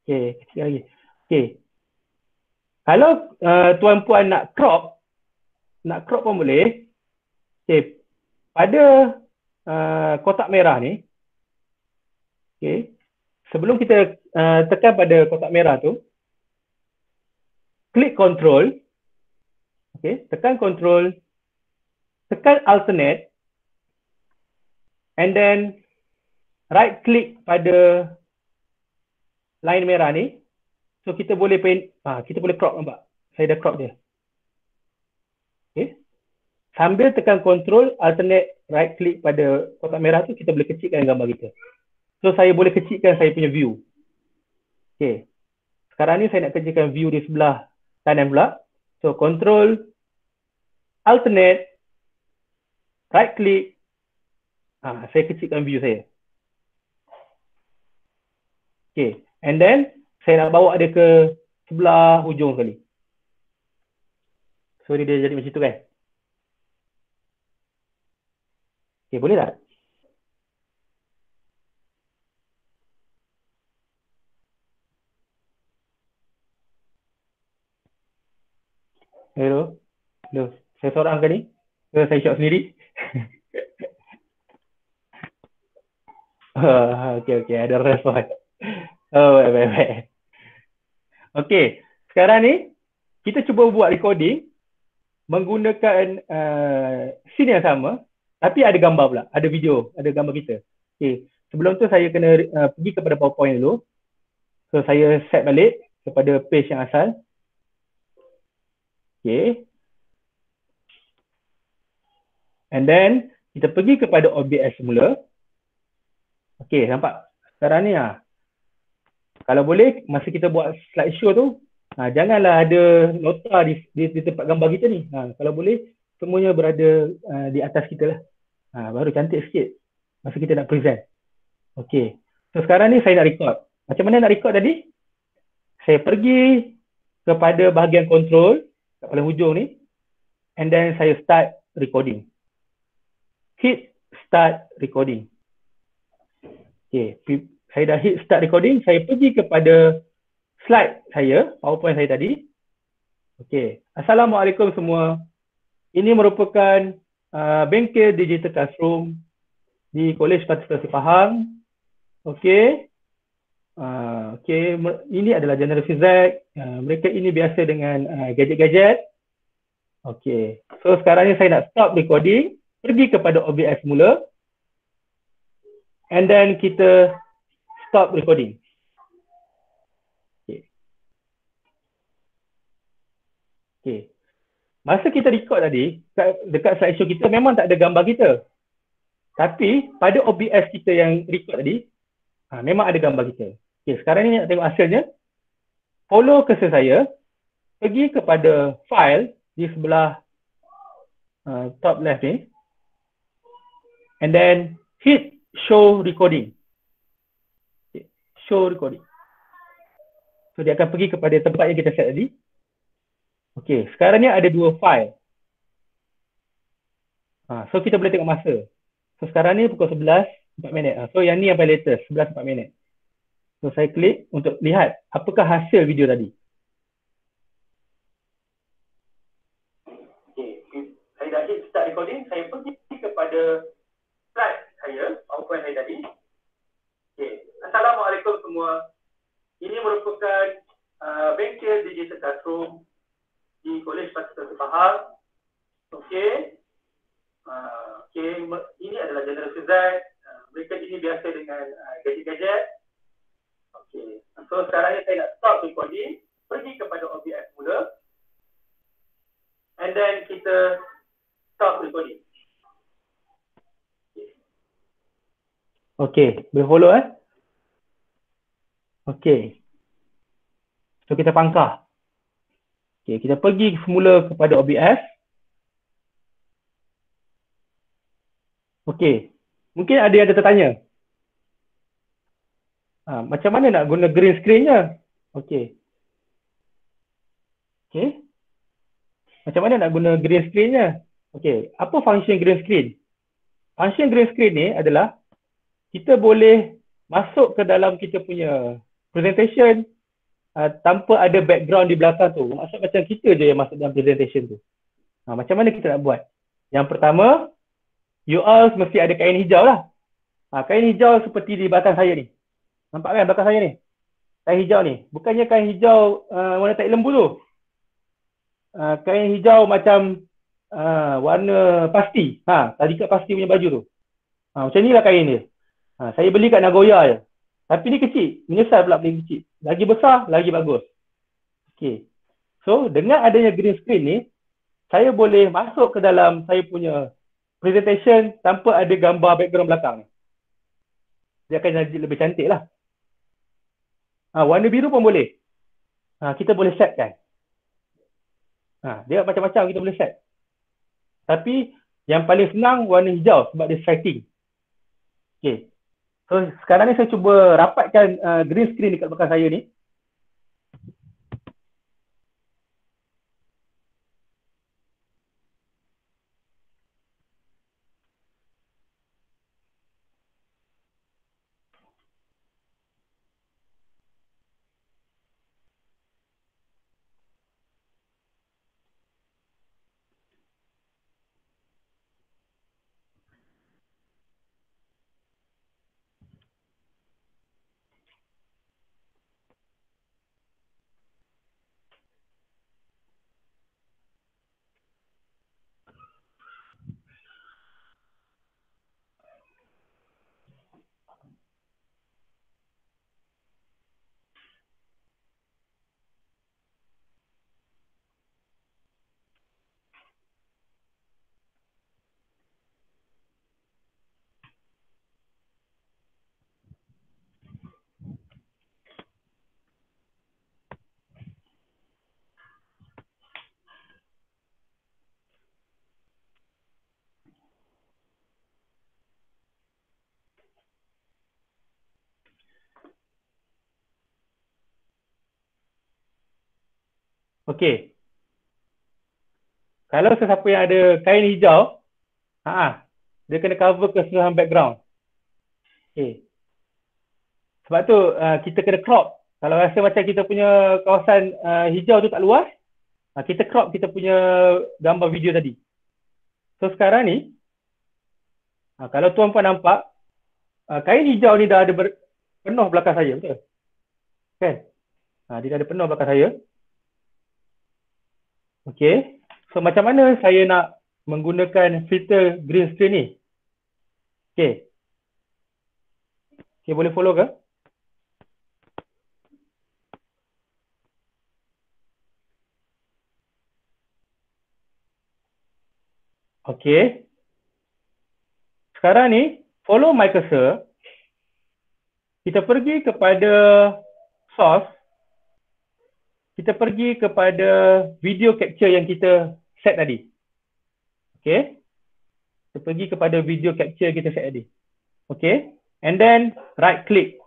Okay, kecilkan lagi. Okay. Kalau tuan-puan nak crop pun boleh. Okay. Pada kotak merah ni, okay, sebelum kita tekan pada kotak merah tu, klik control, okay, tekan control, tekan alternate, and then right click pada line merah ni. So, kita boleh kita boleh crop, nampak? Saya dah crop dia. Okay. Sambil tekan control, alternate, right click pada kotak merah tu, kita boleh kecilkan gambar kita. So, saya boleh kecilkan saya punya view. Okay. Sekarang ni saya nak kecilkan view di sebelah kanan pula. So, control, alternate, right click. Saya kecilkan view saya. Okay. And then, saya nak bawa dia ke sebelah hujung sekali. So, ni dia jadi macam tu kan? Okay, boleh tak? Hello? Hello? Saya seorang ke ni? Saya shot sendiri? Okay, ada respon. Baik. Okay, sekarang ni kita cuba buat recording menggunakan scene yang sama, tapi ada gambar pula, ada video, ada gambar kita. Okay, sebelum tu saya kena pergi kepada PowerPoint dulu. So, saya set balik kepada page yang asal. Okay. And then, kita pergi kepada OBS semula. Okay, nampak? Sekarang ni kalau boleh, masa kita buat slideshow tu, janganlah ada nota di tempat gambar kita ni. Kalau boleh, semuanya berada di atas kita lah. Baru cantik sikit masa kita nak present. Okay. So, sekarang ni saya nak record. Macam mana nak record tadi? Saya pergi kepada bahagian control kat paling hujung ni, and then saya start recording. Hit start recording. Okay, saya dah hit start recording. Saya pergi kepada slide saya, PowerPoint saya tadi. Okay, Assalamualaikum semua. Ini merupakan bengkel digital classroom di Kolej Partisipasi Pahang. Okay. Okay, ini adalah generasi Z. Mereka ini biasa dengan gadget-gadget. Okay, so sekarang ni saya nak stop recording, pergi kepada OBS semula, and then kita stop recording. Okay. Okay. Masa kita record tadi, dekat slideshow kita memang tak ada gambar kita. Tapi pada OBS kita yang record tadi, memang ada gambar kita. Okay, sekarang ni nak tengok hasilnya. Follow cursor saya, pergi kepada file di sebelah top left ni, and then hit show recording. Okay, show recording. So dia akan pergi kepada tempat yang kita set tadi. Okay, sekarang ni ada dua file. So kita boleh tengok masa. So sekarang ni pukul 11.04. So yang ni yang paling latest, 11.04. So saya klik untuk lihat apakah hasil video tadi. Okay, saya dah hit start recording. Saya pergi kepada slide saya, PowerPoint saya tadi. Okay, Assalamualaikum semua. Ini merupakan bengkel digital classroom di Kolej Partisipasi Pahang. Okay. Okay, ini adalah generasi Z. Mereka ini biasa dengan gadget-gadget. Okay, so sekarang ni saya nak stop recording, pergi kepada OBS mula, and then kita stop recording. Okay, boleh follow Okay, so kita pangkah. Okay, kita pergi semula kepada OBS. Okay, mungkin ada yang tertanya. Macam mana nak guna green screen-nya? Okay. Okay. Macam mana nak guna green screen-nya? Okay, apa function green screen? Function green screen ni adalah kita boleh masuk ke dalam kita punya presentation tanpa ada background di belakang tu. Maksud macam kita je yang masuk dalam presentation tu. Macam mana kita nak buat? Yang pertama, you all mesti ada kain hijau lah. Kain hijau seperti di belakang saya ni. Nampak kan belakang saya ni? Kain hijau ni. Bukannya kain hijau warna tai lembu tu. Kain hijau macam warna pasti. Tarikat pasti punya baju tu. Macam ni lah kain dia. Saya beli kat Nagoya je. Tapi ni kecil. Menyesal pula beli kecil. Lagi besar, lagi bagus. Okay. So, dengan adanya green screen ni, saya boleh masuk ke dalam saya punya presentation tanpa ada gambar background belakang. Dia akan jadi lebih cantik lah. Warna biru pun boleh. Kita boleh set kan. Dia macam-macam kita boleh set. Tapi yang paling senang warna hijau sebab dia striking. Okay. So sekarang ni saya cuba rapatkan green screen dekat belakang saya ni. Okey. Kalau sesiapa yang ada kain hijau, dia kena cover keseluruhan background. Okey. Sebab tu kita kena crop. Kalau rasa macam kita punya kawasan hijau tu tak luas, kita crop kita punya gambar video tadi. So sekarang ni, kalau tuan-puan nampak, kain hijau ni dah ada penuh belakang saya, betul? Kan? Dia dah ada penuh belakang saya. Okey. So macam mana saya nak menggunakan filter green screen ni? Okey. Okey, boleh follow ke? Okey. Sekarang ni, follow my cursor. Kita pergi kepada source. Kita pergi kepada video capture yang kita set tadi. Okay. Kita pergi kepada video capture yang kita set tadi. Okay. And then right click.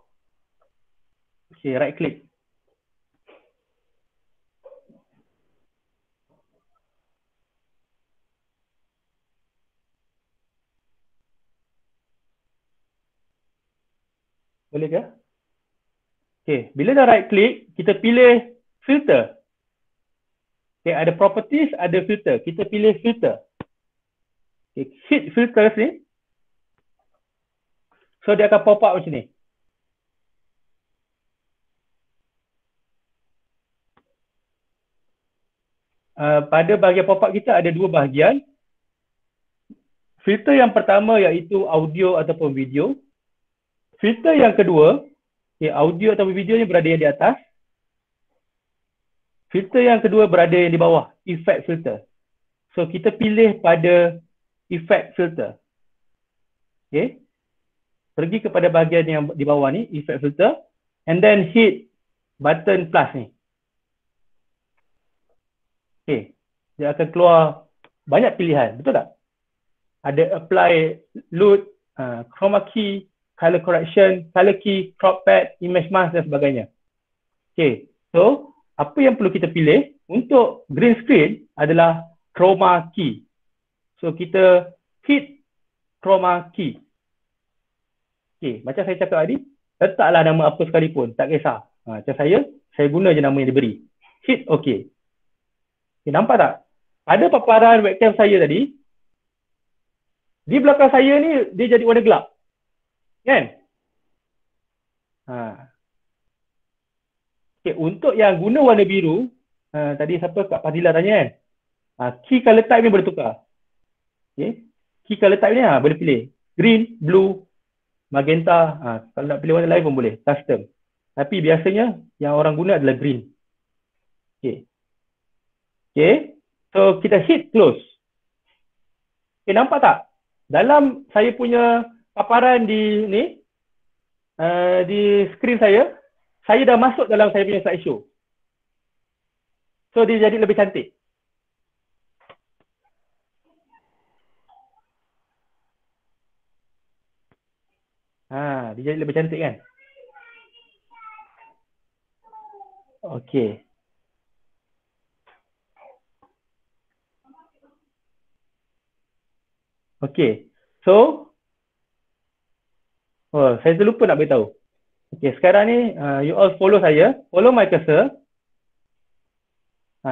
Okay, right click. Boleh ke? Okay, bila dah right click, kita pilih filter. Okay, ada properties, ada filter. Kita pilih filter. Okay, hit filters ni. So dia akan pop up macam ni. Pada bahagian pop up kita ada dua bahagian. Filter yang pertama iaitu audio ataupun video. Filter yang kedua, audio atau video ni berada yang di atas. Filter yang kedua berada yang di bawah, effect filter. So kita pilih pada effect filter. Okay. Pergi kepada bahagian yang di bawah ni, effect filter. And then hit button plus ni. Okay. Dia akan keluar banyak pilihan, betul tak? Ada apply, load, chroma key, color correction, color key, crop pad, image mask dan sebagainya. Okay, so apa yang perlu kita pilih untuk green screen adalah chroma key. So kita hit chroma key. Okay, macam saya cakap tadi, letaklah nama apa sekalipun, tak kisah. Macam saya guna je nama yang diberi. Hit OK. Okay, nampak tak? Ada paparan webcam saya tadi, di belakang saya ni dia jadi warna gelap. Kan? Okay, untuk yang guna warna biru, tadi siapa Kak Fadila tanya kan? Key color type ni boleh tukar. Okay. Key color type ni boleh pilih. Green, blue, magenta. Kalau nak pilih warna lain pun boleh. Custom. Tapi biasanya yang orang guna adalah green. Okay. Okay. So kita hit close. Okay, nampak tak? Dalam saya punya paparan di ni, di skrin saya dah masuk dalam saya punya slideshow. So dia jadi lebih cantik. Dia jadi lebih cantik kan? Okey. Okey. So saya terlupa nak beritahu. Okey, sekarang ni you all follow saya, follow my cursor.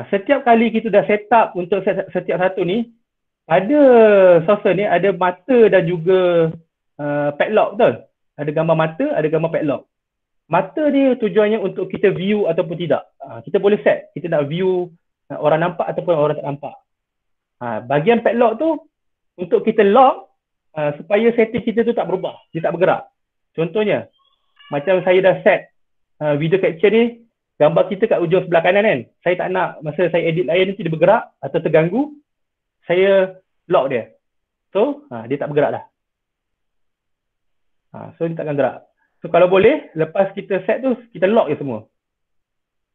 Setiap kali kita dah set up untuk setiap satu ni, ada source ni ada mata dan juga padlock, betul? Ada gambar mata, ada gambar padlock. Mata ni tujuannya untuk kita view ataupun tidak. Kita boleh set, kita nak view orang nampak ataupun orang tak nampak. Bahagian padlock tu untuk kita lock supaya setting kita tu tak berubah, dia tak bergerak. Contohnya, macam saya dah set video capture ni, gambar kita kat ujung sebelah kanan kan. Saya tak nak masa saya edit layar nanti dia bergerak atau terganggu, saya lock dia. So, dia tak bergerak dah. So, dia takkan gerak. So, kalau boleh, lepas kita set tu, kita lock je semua.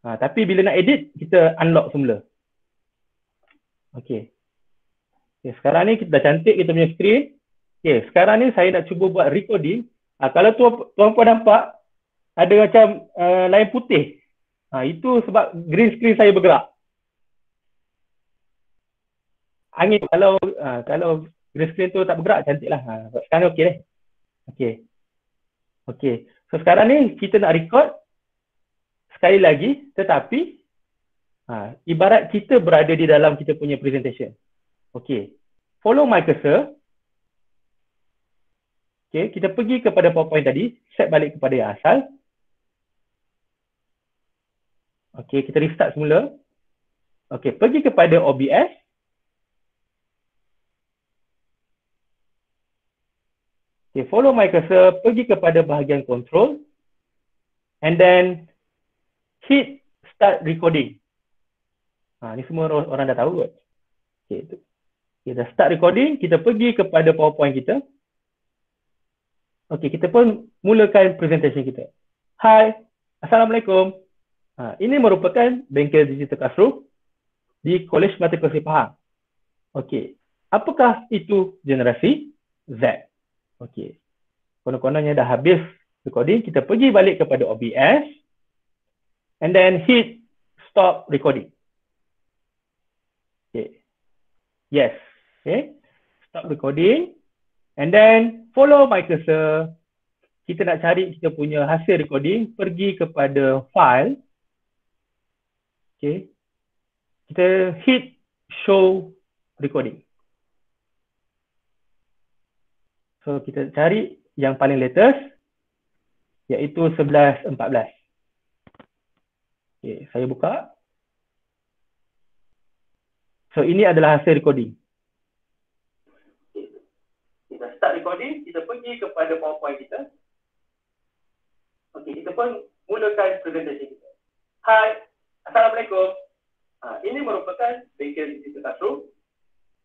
Tapi bila nak edit, kita unlock semula. Okay. Okay, sekarang ni kita dah cantik kita punya screen. Okay, sekarang ni saya nak cuba buat recording. Kalau tuan-puan nampak, ada macam line putih. Itu sebab green screen saya bergerak. Angin kalau green screen tu tak bergerak, cantik lah. Sekarang okey deh. Okey. Okey. So sekarang ni kita nak record sekali lagi, tetapi ibarat kita berada di dalam kita punya presentation. Okey. Follow my cursor. Okey, kita pergi kepada PowerPoint tadi, set balik kepada yang asal. Okey, kita restart semula. Okey, pergi kepada OBS. Okay, follow my cursor, pergi kepada bahagian control, and then hit start recording. Ni semua orang dah tahu kot. Okay, kita start recording, kita pergi kepada PowerPoint kita. Okay, kita pun mulakan presentation kita. Hai, Assalamualaikum. Ini merupakan bengkel digital classroom di Kolej Mata Kursi Pahang. Okay, apakah itu generasi Z? Okey. Konon-kononnya dah habis recording, kita pergi balik kepada OBS and then hit stop recording. Okay. Yes. Okay. Stop recording and then follow my cursor. Kita nak cari kita punya hasil recording, pergi kepada file. Okay. Kita hit show recording. So kita cari yang paling latest, iaitu 11.14. Okay, saya buka. So ini adalah hasil recording. Okay. Kita start recording, kita pergi kepada PowerPoint kita. Okay, kita pun mulakan presentation kita. Hai, Assalamualaikum. Ini merupakan bengkel digital classroom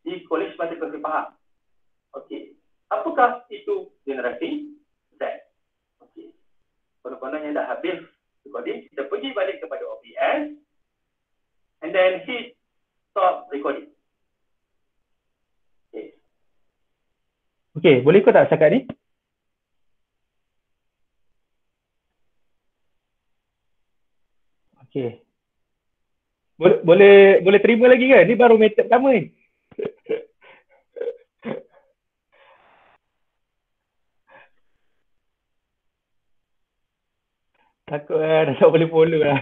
di Kolej Mata Kursi Pahang. Okey. Apakah itu generasi Z? Okey. Konon-kononnya dah habis recording, kita pergi balik kepada OBS and then hit stop recording. Okey. Okey, boleh kau tak cakap ni? Okey. Boleh terima lagi ke? Ni baru method pertama ni. Takut dah tak boleh follow lah.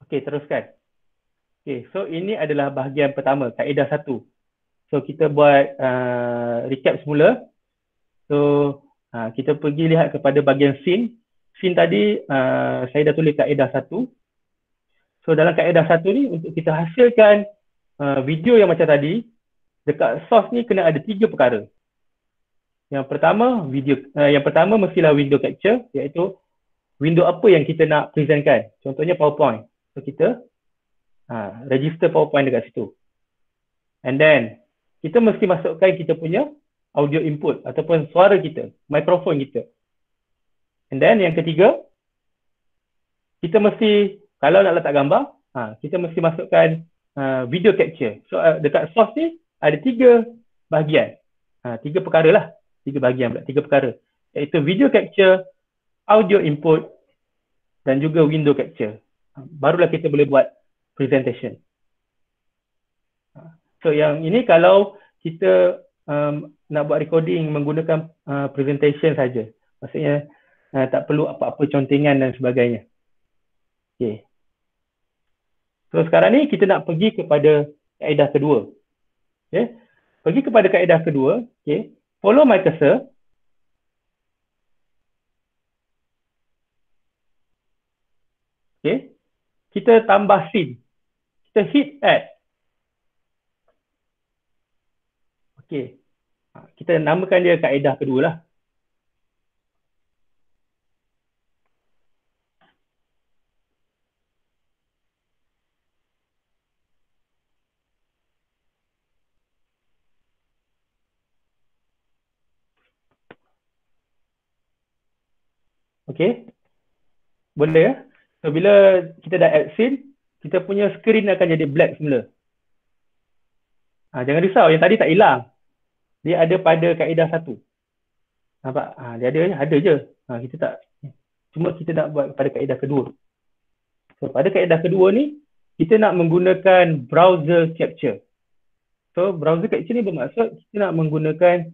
Okey, teruskan. Okey, so ini adalah bahagian pertama, kaedah 1. So kita buat recap semula. So kita pergi lihat kepada bahagian scene. Scene tadi saya dah tulis kaedah 1. So dalam kaedah 1 ni, untuk kita hasilkan video yang macam tadi, dekat source ni kena ada 3 perkara. Yang pertama mestilah window capture, iaitu window apa yang kita nak presentkan. Contohnya PowerPoint. So kita register PowerPoint dekat situ. And then kita mesti masukkan kita punya audio input ataupun suara kita, mikrofon kita. And then yang ketiga, kita mesti, kalau nak letak gambar, kita mesti masukkan video capture. So dekat source ni ada 3 bahagian. 3 perkara lah. 3 bahagian pula, 3 perkara. Iaitu video capture, audio input dan juga window capture. Barulah kita boleh buat presentation. So yang ini kalau kita nak buat recording menggunakan presentation saja. Maksudnya tak perlu apa-apa contingan dan sebagainya. Okay. So sekarang ni kita nak pergi kepada kaedah kedua. Okay. Pergi kepada kaedah kedua. Okay. Follow my cursor. Okay. Kita tambah scene. Kita hit add. Okay. Kita namakan dia kaedah kedua lah. Okay. Boleh ya? So bila kita dah add scene, kita punya screen akan jadi black semula. Jangan risau, yang tadi tak hilang. Dia ada pada kaedah 1. Nampak? Dia ada je. Kita tak, cuma kita nak buat pada kaedah kedua. So, pada kaedah kedua ni, kita nak menggunakan browser capture. So, browser capture ni bermaksud kita nak menggunakan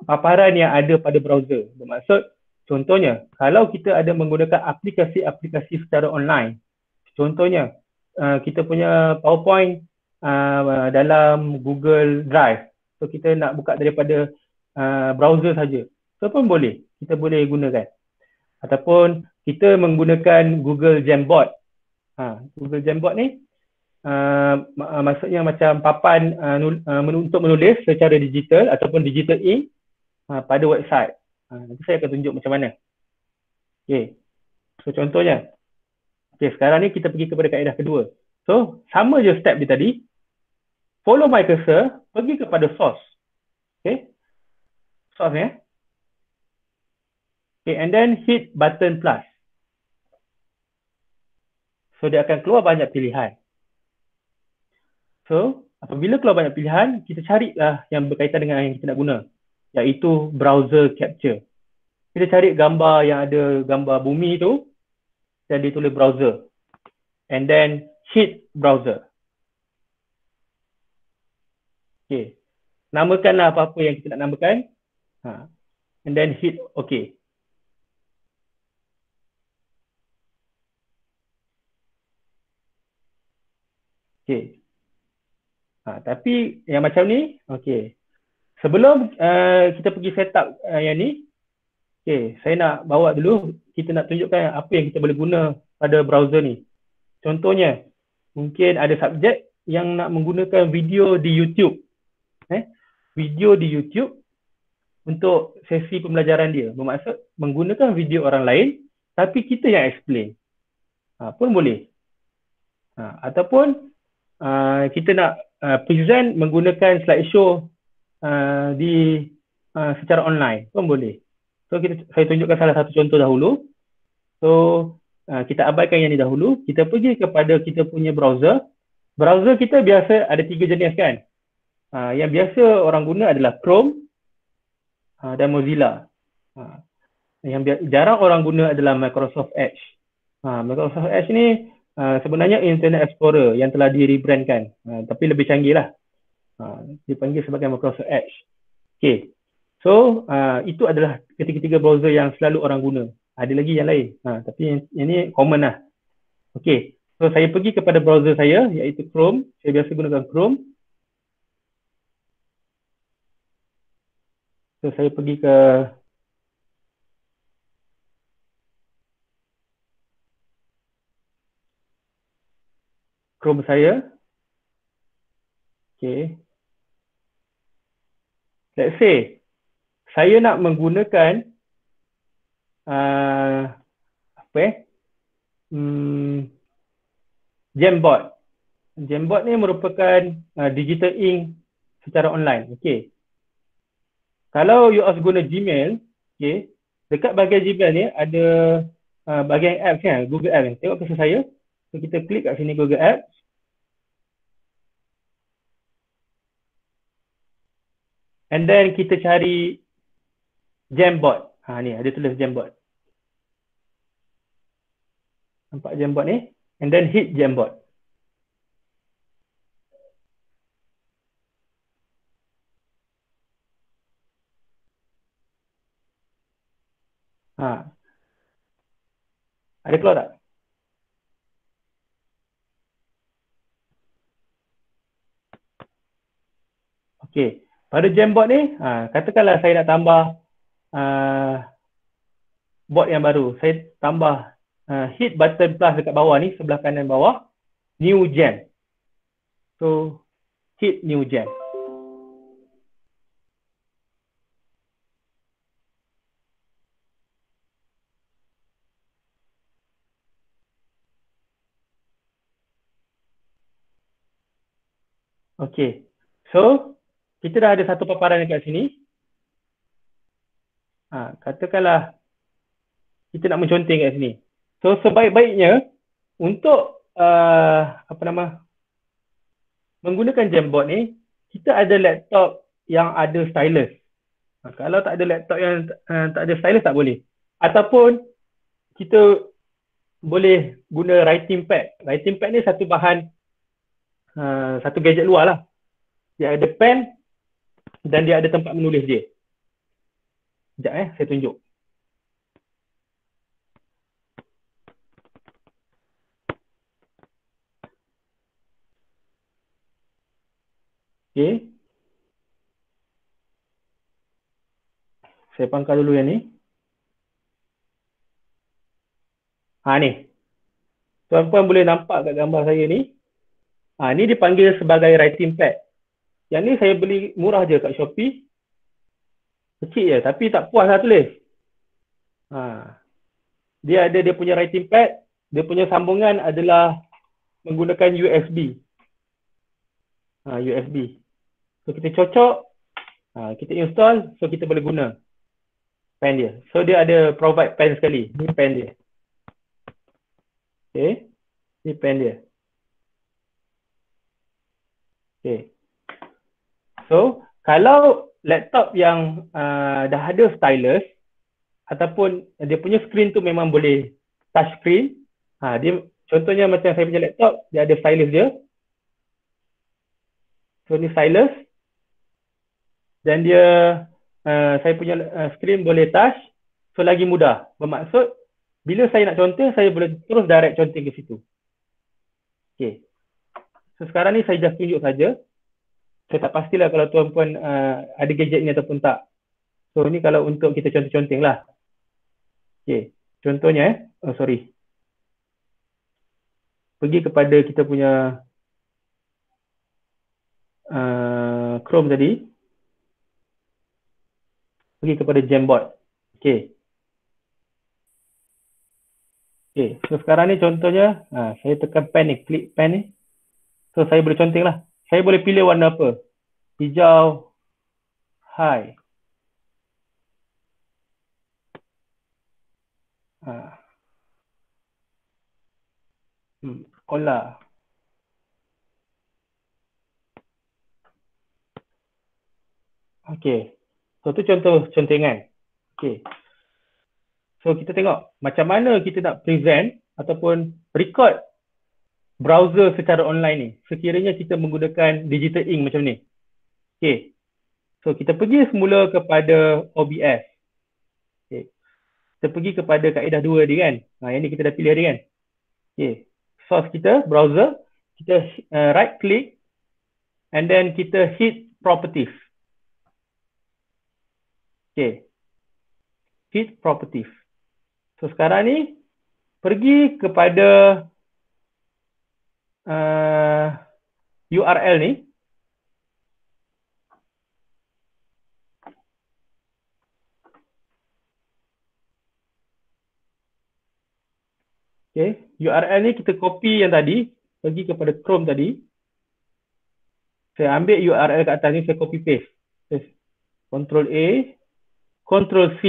paparan yang ada pada browser. Bermaksud, contohnya, kalau kita ada menggunakan aplikasi-aplikasi secara online, contohnya, kita punya PowerPoint dalam Google Drive. So, kita nak buka daripada browser saja. So, pun boleh. Kita boleh gunakan. Ataupun kita menggunakan Google Jamboard. Google Jamboard ni maksudnya macam papan untuk menulis secara digital ataupun digital ink pada website. Nanti saya akan tunjuk macam mana. Okay. So contohnya, sekarang ni kita pergi kepada kaedah kedua. So sama je step dia tadi. Follow my cursor, pergi kepada source. Okay. Source ya. Okay, and then hit button plus. So dia akan keluar banyak pilihan. So apabila keluar banyak pilihan, kita carilah yang berkaitan dengan yang kita nak guna, iaitu browser capture. Kita cari gambar yang ada gambar bumi tu dan ditulis browser. And then hit browser. Okay. Namakanlah apa-apa yang kita nak namakan. And then hit OK. Okay. Tapi yang macam ni, okay. Sebelum kita pergi setup yang ni, okay, saya nak bawa dulu, kita nak tunjukkan apa yang kita boleh guna pada browser ni. Contohnya, mungkin ada subjek yang nak menggunakan video di YouTube. Video di YouTube untuk sesi pembelajaran dia. Bermaksud menggunakan video orang lain, tapi kita yang explain. Pun boleh. Ataupun kita nak present menggunakan slideshow di secara online pun boleh. So saya tunjukkan salah satu contoh dahulu. So kita abaikan yang ni dahulu. Kita pergi kepada kita punya browser. Browser kita biasa ada 3 jenis kan. Yang biasa orang guna adalah Chrome dan Mozilla. Yang jarang orang guna adalah Microsoft Edge. Microsoft Edge ni sebenarnya Internet Explorer yang telah di-rebrandkan, tapi lebih canggih lah. Dipanggil sebagai Microsoft Edge. Okay. So, itu adalah ketiga-tiga browser yang selalu orang guna. Ada lagi yang lain. Tapi yang ni common lah. Okay. So, saya pergi kepada browser saya, iaitu Chrome. Saya biasa gunakan Chrome. So, saya pergi ke Chrome saya. Okay. Let's say, saya nak menggunakan Jamboard. Jamboard ni merupakan digital ink secara online. Okay. Kalau you guna Gmail, okay, dekat bahagian Gmail ni ada bahagian apps kan, Google Apps. Tengok cursor saya. So, kita klik kat sini Google Apps. And then kita cari Jamboard. Ni ada tulis Jamboard. Nampak Jamboard ni? And then hit Jamboard. Ada keluar tak? Okay. Pada Jamboard ni, katakanlah saya nak tambah board yang baru. Saya tambah hit button plus dekat bawah ni, sebelah kanan bawah, New Jam. So, hit New Jam. Okay. So, kita dah ada satu paparan dekat sini. Katakanlah kita nak menconteng kat sini. So, sebaik-baiknya untuk menggunakan Jamboard ni, kita ada laptop yang ada stylus. Kalau tak ada laptop yang tak ada stylus tak boleh. Ataupun kita boleh guna writing pad. Writing pad ni satu bahan, satu gadget luar lah. Dia ada pen dan dia ada tempat menulis dia. Sekejap saya tunjuk. Okay. Saya pangkal dulu yang ni. Ni. Tuan-puan boleh nampak kat gambar saya ni. Ni dipanggil sebagai writing pad. Yang ni saya beli murah je kat Shopee. Kecil je, tapi tak puas lah tulis. Dia ada dia punya writing pad. Dia punya sambungan adalah menggunakan USB. USB. So kita cocok, kita install, so kita boleh guna pen dia. So dia ada provide pen sekali. Ni pen dia. Okay. Ni pen dia. Okay. So kalau laptop yang dah ada stylus ataupun dia punya screen tu memang boleh touch screen, dia contohnya macam saya punya laptop, dia ada stylus dia. So ni stylus dan dia saya punya screen boleh touch, so lagi mudah. Bermaksud bila saya nak conteng, saya boleh terus direct conteng ke situ. Okay. So sekarang ni saya just tunjuk saja. Saya tak pastilah kalau tuan-puan ada gadget ni ataupun tak. So ni kalau untuk kita conteng-conteng lah. Okay. Contohnya pergi kepada kita punya Chrome tadi. Pergi kepada Jamboard. Okay. Okay. So sekarang ni contohnya, saya tekan pen ni, klik pen ni. So saya boleh conteng lah. Saya boleh pilih warna apa. Hijau, high. Sekolah. Okay. So tu contoh contengan. Okay. So kita tengok macam mana kita nak present ataupun record browser secara online ni. Sekiranya kita menggunakan digital ink macam ni. Okay. So kita pergi semula kepada OBS. Okay. Kita pergi kepada kaedah 2 dia kan. Yang ni kita dah pilih dia kan. Okay. Source kita, browser. Kita right click. And then kita hit properties. Okay. Hit properties. So sekarang ni pergi kepada URL ni. Okay. URL ni kita copy yang tadi. Pergi kepada Chrome tadi. Saya ambil URL kat atas ni, saya copy paste. Ctrl A, Ctrl C,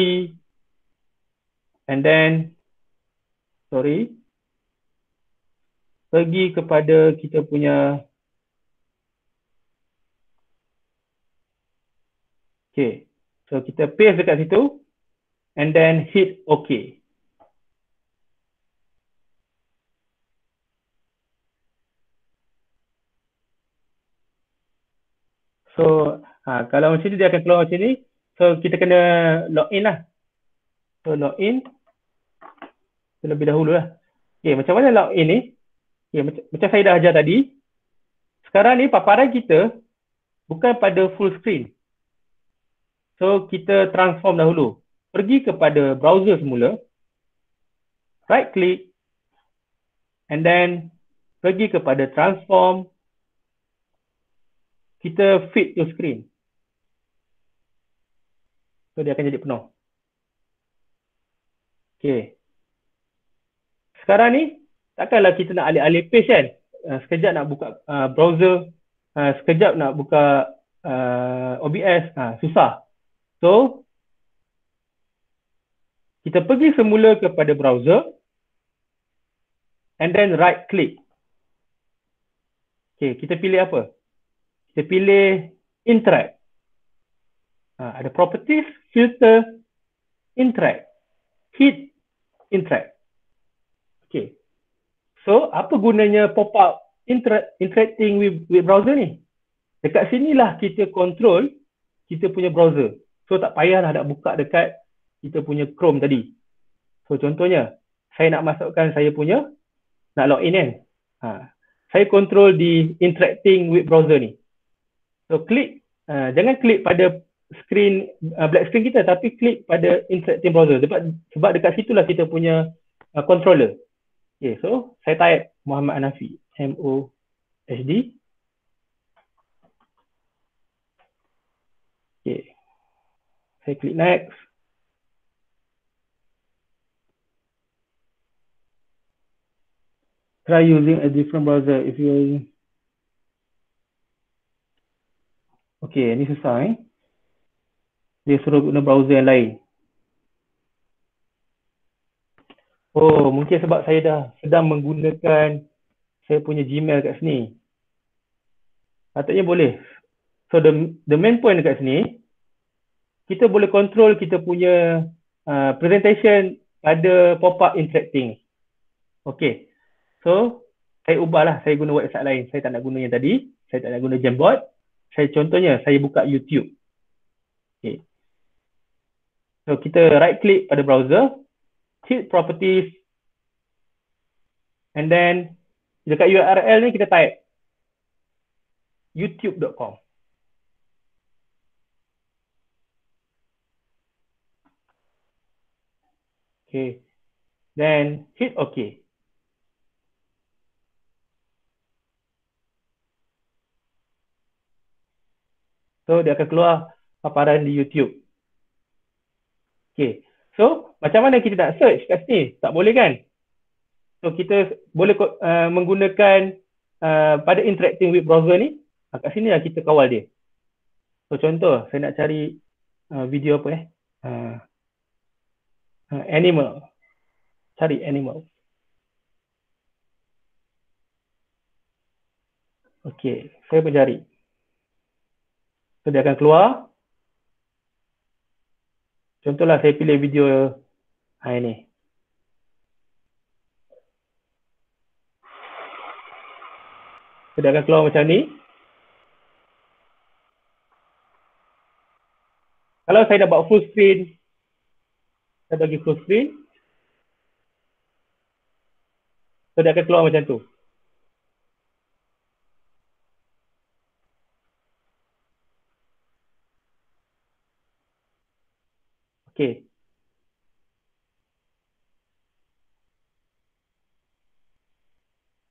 and then, pergi kepada kita punya, okay. So kita paste dekat situ, and then hit OK. So, kalau macam ni dia akan keluar macam ni. So, kita kena login lah. So, login. Terlebih dahulu lah. Okay, macam mana login ni? Okay, macam saya dah ajar tadi. Sekarang ni paparan kita bukan pada full screen. So, kita transform dahulu. Pergi kepada browser semula. Right click. And then, pergi kepada transform. Kita fit to screen. So, dia akan jadi penuh. Okay. Sekarang ni, takkanlah kita nak alih-alih page kan? Sekejap nak buka browser. Sekejap nak buka OBS. Susah. So, kita pergi semula kepada browser. And then right click. Okay, kita pilih apa? Saya pilih interact. Ada properties, filter, interact, hit, interact. Okay. So, apa gunanya pop-up interacting with browser ni? Dekat sinilah kita control kita punya browser. So, tak payahlah nak buka dekat kita punya Chrome tadi. So, contohnya, saya nak masukkan saya punya, nak login kan? Saya control di interacting with browser ni. So, jangan klik pada screen, black screen kita, tapi klik pada interacting browser. Sebab dekat situlah kita punya controller. Okay, so saya type Muhammad Hanafi, MOHD. Okay, saya klik next. Try using a different browser if you. Okay, ni susah Dia suruh guna browser yang lain. Oh, mungkin sebab saya dah sedang menggunakan saya punya Gmail kat sini. Patutnya boleh. So the main point dekat sini, kita boleh control kita punya presentation pada pop-up interacting. Okay. So, saya ubahlah. Saya guna website lain. Saya tak nak guna yang tadi. Saya tak nak guna Jamboard. Contohnya, saya buka YouTube. Okay. So, kita right click pada browser. Hit properties. And then, dekat URL ni kita type youtube.com. Okay. Then, hit OK. So, dia akan keluar paparan di YouTube. Okay. So, macam mana kita nak search kat sini? Tak boleh kan? So, kita boleh menggunakan pada interacting with browser ni. Kat sini lah kita kawal dia. So, contoh, saya nak cari video apa animal. Cari animal. Okay, saya mencari. So, dia akan keluar. Contohlah saya pilih video ini. So, dia akan keluar macam ni. Kalau saya dah buat full screen, saya bagi full screen. So, dia akan keluar macam tu. Okay.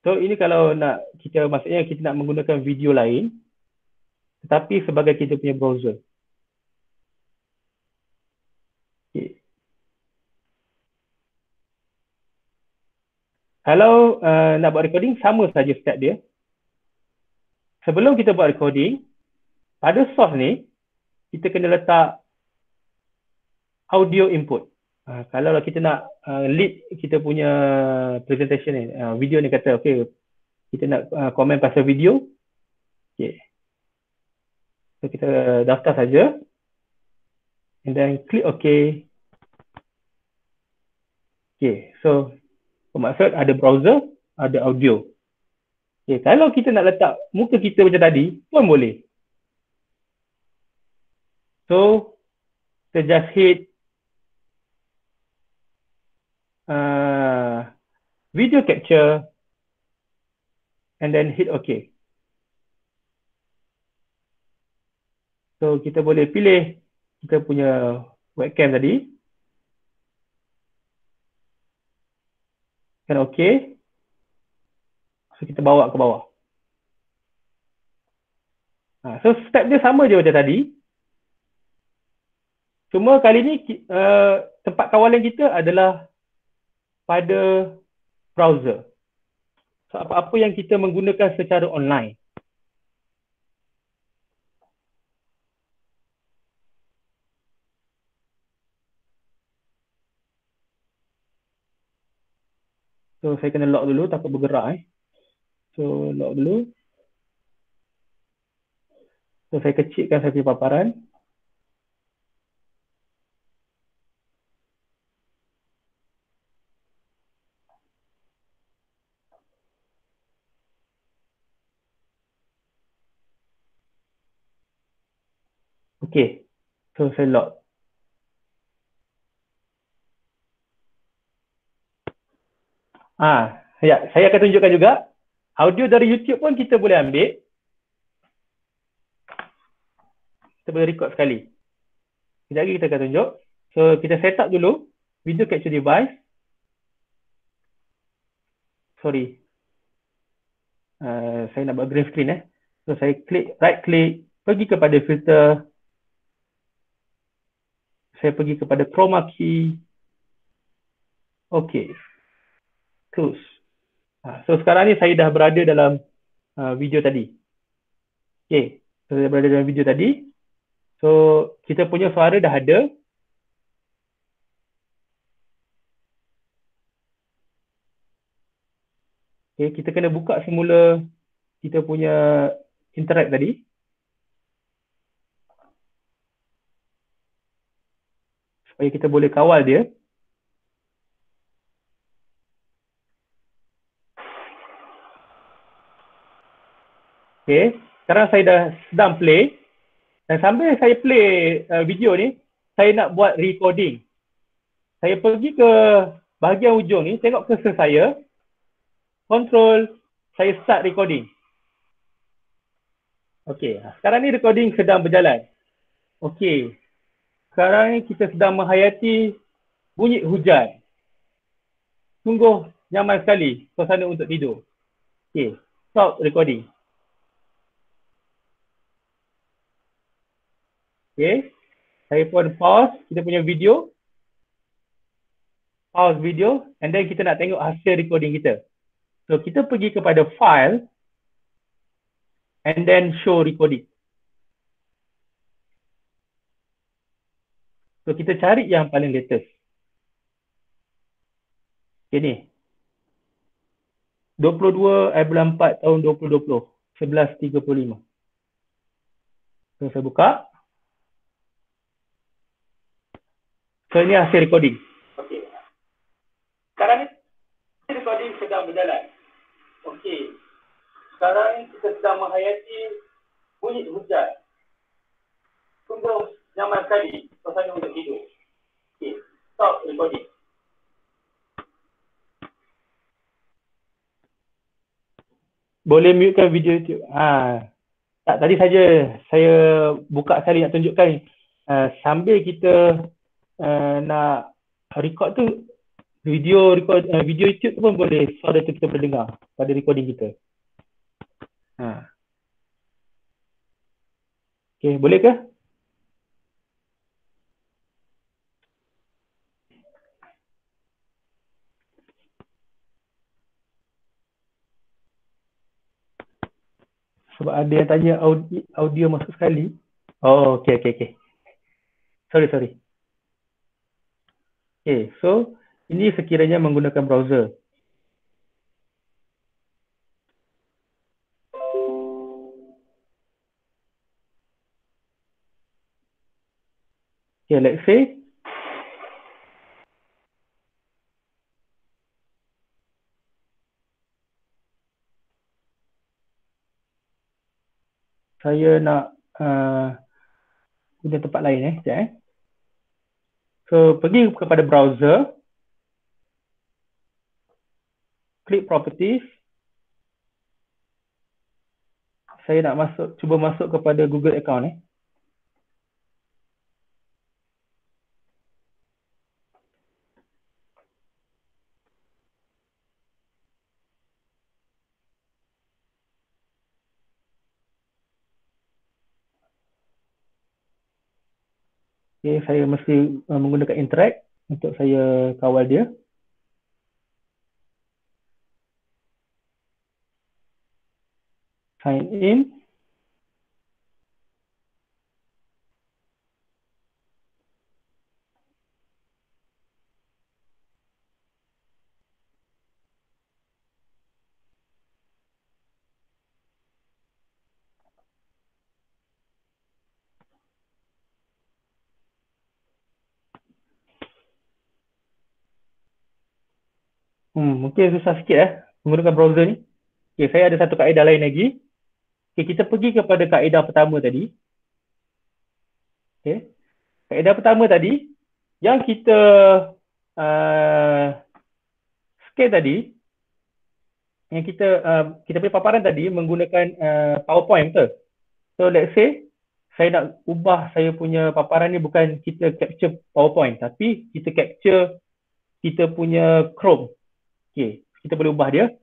So, ini kalau nak maksudnya kita nak menggunakan video lain, tetapi sebagai kita punya browser. Okay. Kalau nak buat recording, sama saja step dia. Sebelum kita buat recording, pada source ni, kita kena letak audio input. Kalau kita nak lead kita punya presentation ni, video ni kata, okay, kita nak komen pasal video. Okay. So, kita daftar saja. And then click OK. Okay. So, bermaksud ada browser, ada audio. Okay. Kalau kita nak letak muka kita macam tadi, pun boleh. So, kita just hit video capture and then hit OK. So, kita boleh pilih kita punya webcam tadi. Dan OK. So, kita bawa ke bawah. So, step dia sama je macam tadi. Cuma kali ni tempat kawalan kita adalah pada browser. So, apa-apa yang kita menggunakan secara online. So, saya kena lock dulu, takut bergerak. So, lock dulu. So, saya kecilkan saya punya paparan. Okey. So, saya lock. Ya, saya akan tunjukkan juga. Audio dari YouTube pun kita boleh ambil. Kita boleh record sekali. Sekejap lagi kita akan tunjuk. So, kita set up dulu video capture device. Sorry. Saya nak buat green screen. So, saya klik, right click, pergi kepada filter. Saya pergi kepada chroma key. Okay. Close. So, sekarang ni saya dah berada dalam video tadi. Okay. So, saya berada dalam video tadi. So, kita punya suara dah ada. Okay, kita kena buka semula kita punya interact tadi. Supaya kita boleh kawal dia. Okay, sekarang saya dah sedang play. Dan sambil saya play video ni, saya nak buat recording. Saya pergi ke bahagian ujung ni, tengok cursor saya. Control, saya start recording. Okay, sekarang ni recording sedang berjalan. Okay, sekarang ni kita sedang menghayati bunyi hujan. Sungguh nyaman sekali suasana untuk tidur. Okay, stop recording. Okay, saya pun pause kita punya video. Pause video and then kita nak tengok hasil recording kita. So, kita pergi kepada file and then show recording. So, kita cari yang paling latest. Okay, ni. 22/4 tahun 2020. 11:35. So, saya buka. So, ini hasil recording. Okay. Sekarang ni, recording sedang berjalan. Okay. Sekarang ni, kita sedang menghayati bunyi hujan. Sungguh nyaman sekali suasana untuk tidur. Okay. Stop recording. Boleh mutekan video YouTube. Tak, tadi saja saya buka sekali nak tunjukkan sambil kita nak record tu video YouTube tu pun boleh suara tu kita boleh dengar pada recording kita. Okay, boleh ke? Sebab ada yang tanya audio masuk sekali. Oh, okay. Sorry. Okay, so ini sekiranya menggunakan browser. Okay, let's say saya nak guna tempat lain sekejap. So, pergi kepada browser. Klik properties. Saya nak cuba masuk kepada Google account. Okay, saya mesti menggunakan interact untuk saya kawal dia. Sign in. Mungkin susah sikit menggunakan browser ni. Okay, saya ada satu kaedah lain lagi. Okay, kita pergi kepada kaedah pertama tadi. Okay. Kaedah pertama tadi, yang kita uh, scan tadi, yang kita punya paparan tadi menggunakan PowerPoint, betul? So let's say saya nak ubah saya punya paparan ni, bukan kita capture PowerPoint, tapi kita capture kita punya Chrome. Okay, kita boleh ubah dia.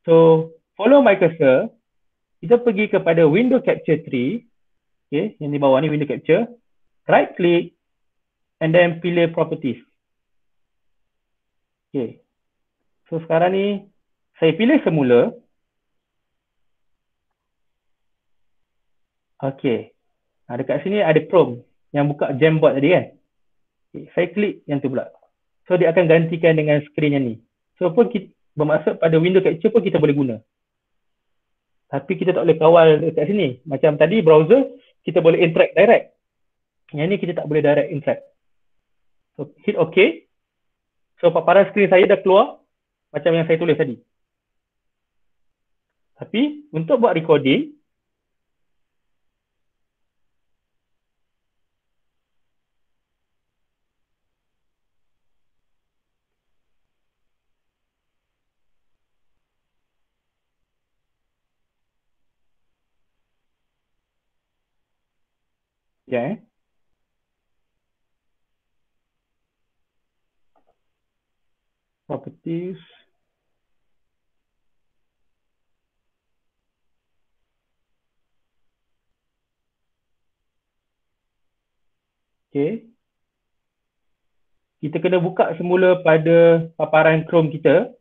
So follow my cursor, kita pergi kepada window capture tree. Okay, yang di bawah ni window capture, right click and then pilih properties. Okay, so sekarang ni saya pilih semula. Okay, dekat sini ada Chrome yang buka Jamboard tadi kan. Okay, saya klik yang tu pula. So dia akan gantikan dengan skrin yang ni. So pun kita, bermaksud pada window capture pun kita boleh guna. Tapi kita tak boleh kawal dekat sini. Macam tadi browser, kita boleh interact direct. Yang ni kita tak boleh direct interact. So hit OK. So paparan skrin saya dah keluar macam yang saya tulis tadi. Tapi untuk buat recording, ya, properties. Okay. Kita kena buka semula pada paparan Chrome kita.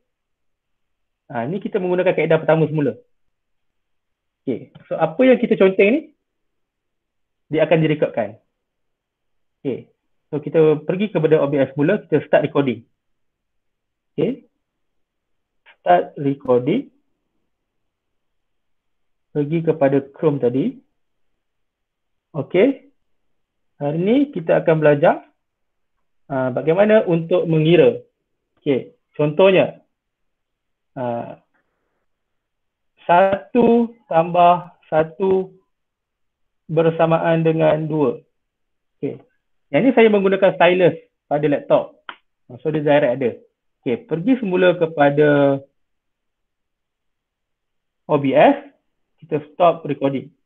Ni kita menggunakan kaedah pertama semula. Okay. So apa yang kita conteng ni, dia akan direkodkan. Okay. So kita pergi kepada OBS semula, kita start recording. Okay. Start recording. Pergi kepada Chrome tadi. Okay. Hari ni kita akan belajar bagaimana untuk mengira. Okay. Contohnya, 1 tambah 1 bersamaan dengan 2. Okay. Yang ni saya menggunakan stylus pada laptop. So dia direct ada. Okay. Pergi semula kepada OBS. Kita stop recording.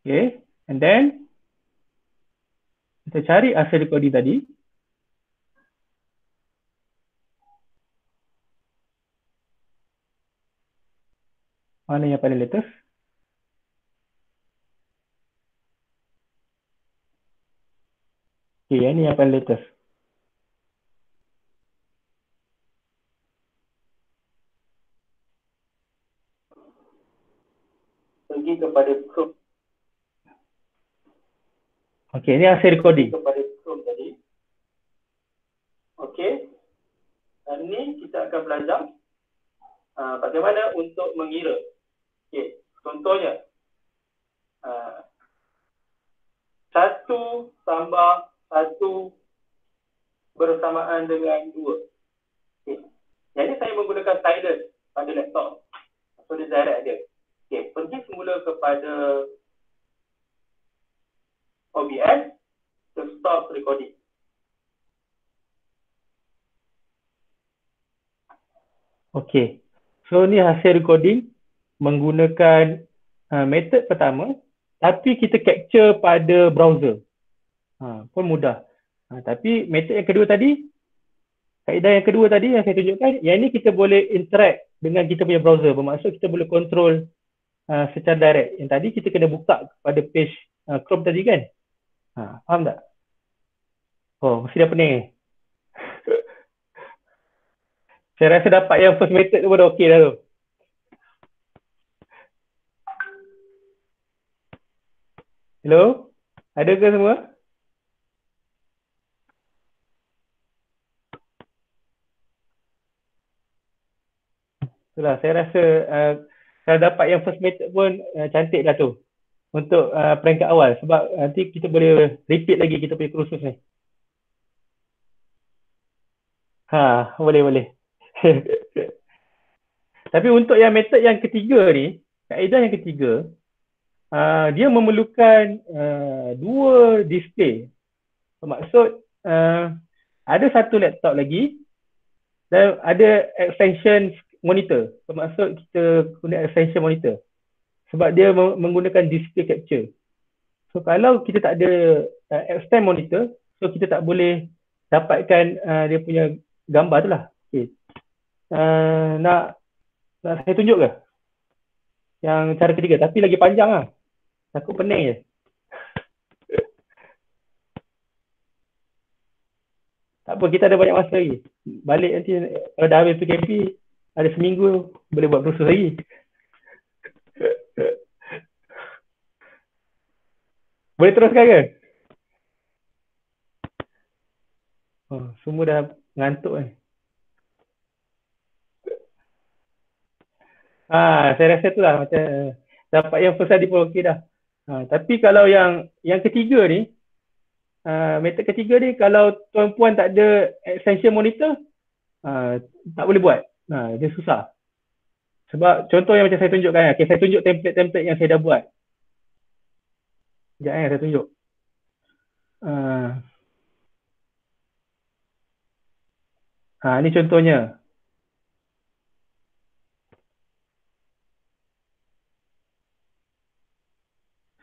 Okay. And then kita cari hasil recording tadi. Mana yang paling latest? Okay, yang ni yang paling latest. Pergi kepada Chrome. Okay, ini hasil recording. Kepada Chrome tadi. Okay. Dan ni kita akan belajar bagaimana untuk mengira. Okay. Contohnya, 1 tambah 1 bersamaan dengan 2. Okay. Yang ni saya menggunakan stylus pada laptop. So dia direct ada. Okay. Pergi semula kepada OBS to stop recording. Okay. So ni hasil recording menggunakan method pertama, tapi kita capture pada browser. Pun mudah. Tapi method yang kedua tadi, kaedah yang kedua tadi yang saya tunjukkan, yang ni kita boleh interact dengan kita punya browser. Bermaksud kita boleh control secara direct. Yang tadi kita kena buka pada page Chrome tadi kan. Faham tak? Oh, mesti dah pening. Saya rasa dapat yang first method tu pun dah okey dah tu. Hello? Ada ke semua? Itulah, saya rasa kalau dapat yang first method pun cantik lah tu. Untuk peringkat awal. Sebab nanti kita boleh repeat lagi kita punya kursus ni. Boleh boleh. Tapi untuk yang metod yang ketiga ni, kaedah yang ketiga, dia memerlukan dua display. Bermaksud ada satu laptop lagi dan ada extension monitor. Bermaksud kita guna extension monitor. Sebab dia menggunakan display capture. So kalau kita tak ada extend monitor, so kita tak boleh dapatkan dia punya gambar tu lah. Okay. Nak saya tunjuk ke? Yang cara ketiga. Tapi lagi panjang lah. Takut pening je. Tak apa, kita ada banyak masa lagi. Balik nanti, kalau dah habis PKP, ada seminggu, boleh buat kursus lagi. Boleh teruskan ke? Semua dah ngantuk kan. Saya rasa tu lah macam dapat yang first tadi pun okey dah. Tapi kalau yang ketiga ni, metod ketiga ni kalau tuan-puan tak ada extension monitor, tak boleh buat. Dia susah. Sebab contoh yang macam saya tunjukkan, okay, saya tunjuk template-template yang saya dah buat. Sekejap saya tunjuk. Ni contohnya.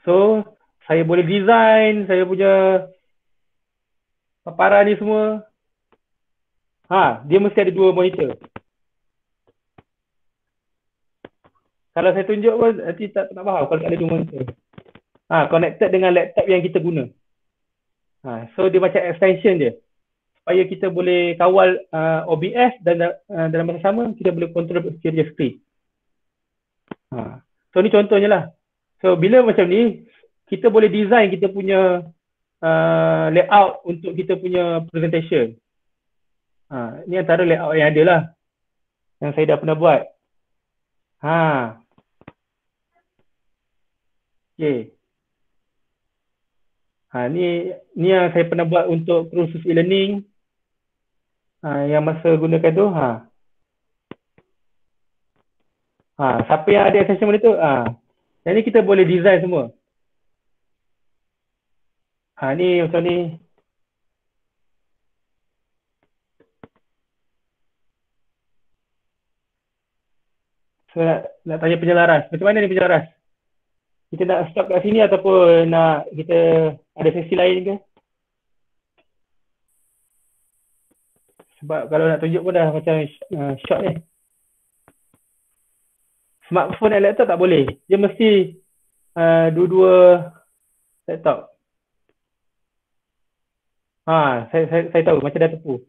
So, saya boleh design, saya punya paparan ni semua. Dia mesti ada dua monitor. Kalau saya tunjuk pun nanti tak faham kalau tak ada dua monitor. Connected dengan laptop yang kita guna. So dia macam extension dia. Supaya kita boleh kawal OBS dan dalam masa sama kita boleh control security screen. So ni contohnya lah. So bila macam ni, kita boleh design kita punya layout untuk kita punya presentation. Ni antara layout yang ada lah. Yang saya dah pernah buat. Okay. Ni yang saya pernah buat untuk kursus e-learning. Yang masa gunakan tu. Siapa yang ada extension monitor? Yang ni kita boleh design semua. Ni macam ni. So nak tanya penyelaras. Macam mana ni penyelaras? Kita nak stop kat sini ataupun nak kita ada sesi lain ke? Sebab kalau nak tunjuk pun dah macam short ni. Smartphone dan laptop tak boleh. Dia mesti dua-dua laptop. Saya tahu macam dah tepu.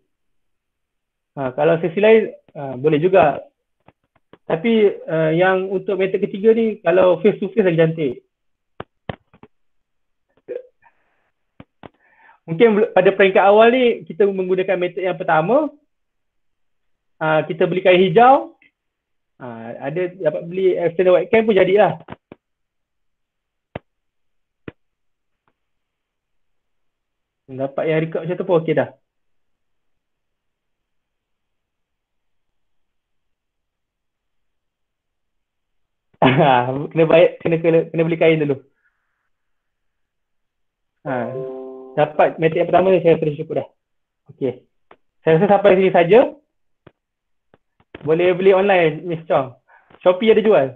Kalau sesi lain boleh juga. Tapi yang untuk metode ketiga ni kalau face to face lagi cantik. Mungkin pada peringkat awal ni kita menggunakan metode yang pertama. Kita beli kain hijau. Ada dapat beli external webcam pun jadilah. Dapat yang record macam tu pun okey dah. Kena bayar, kena beli kain dulu. Dapat metode yang pertama ni saya rasa cukup dah. Okey. Saya rasa sampai sini saja. Boleh beli online, Miss Chong. Shopee ada jual.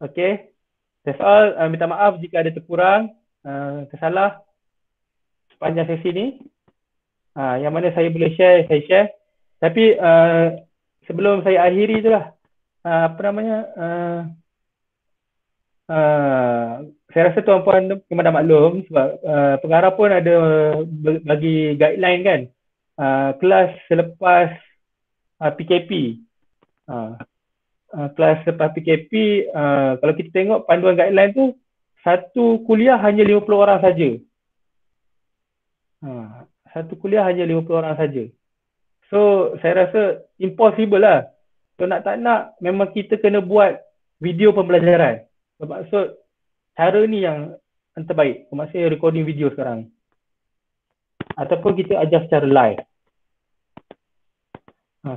Okey. That's all. Minta maaf jika ada terkurang, tersalah sepanjang sesi ni. Yang mana saya boleh share, saya share. Tapi sebelum saya akhiri itulah, saya rasa tuan-puan memang dah maklum sebab pengarah pun ada bagi guideline kan, kelas selepas PKP. Kelas selepas PKP, kalau kita tengok panduan guideline tu, satu kuliah hanya 50 orang saja. Satu kuliah hanya 50 orang saja. So saya rasa impossible lah. So nak tak nak memang kita kena buat video pembelajaran. Bermaksud cara ni yang terbaik. Maksudnya recording video sekarang. ataupun kita ajar secara live.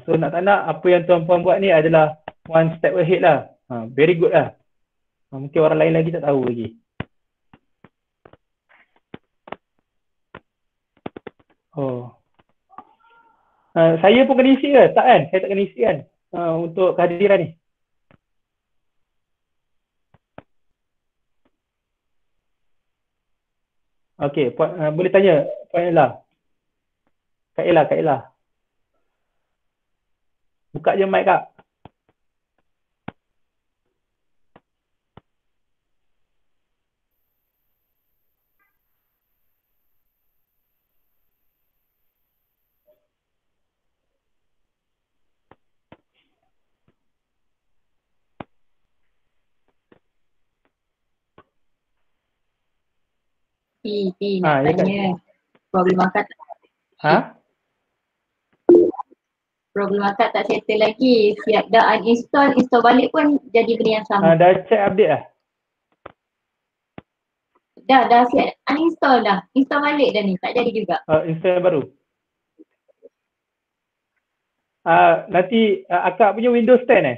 So nak tak nak apa yang tuan-puan buat ni adalah one step ahead lah. Very good lah. Mungkin orang lain lagi tak tahu lagi. Saya pun kena isi ke? Tak kan? Saya tak kena isi kan? Untuk kehadiran ni. Okey, boleh tanya Puan Ella. Kak Ella. Buka je mic Kak. Nak tanya problem akak problem akak tak settle lagi. Siap dah uninstall, install balik pun jadi benda yang sama. Dah check update lah? Dah siap uninstall dah. Install balik dah ni, tak jadi juga. Install baru? Nanti akak punya Windows 10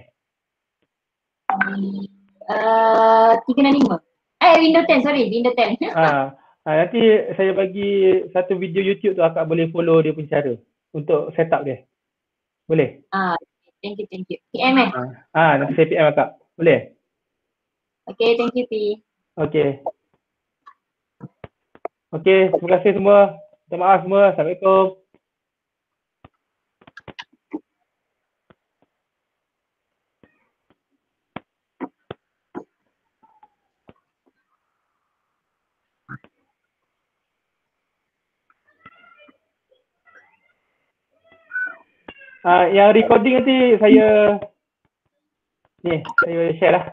365. Windows 10, sorry, Windows 10. Nanti saya bagi satu video YouTube tu, akak boleh follow dia punya cara untuk setup dia. Boleh? Thank you. PM nanti saya PM akak. Boleh? Okay, thank you P. Okay, terima kasih semua. Minta maaf semua. Assalamualaikum. Yang recording nanti saya share lah.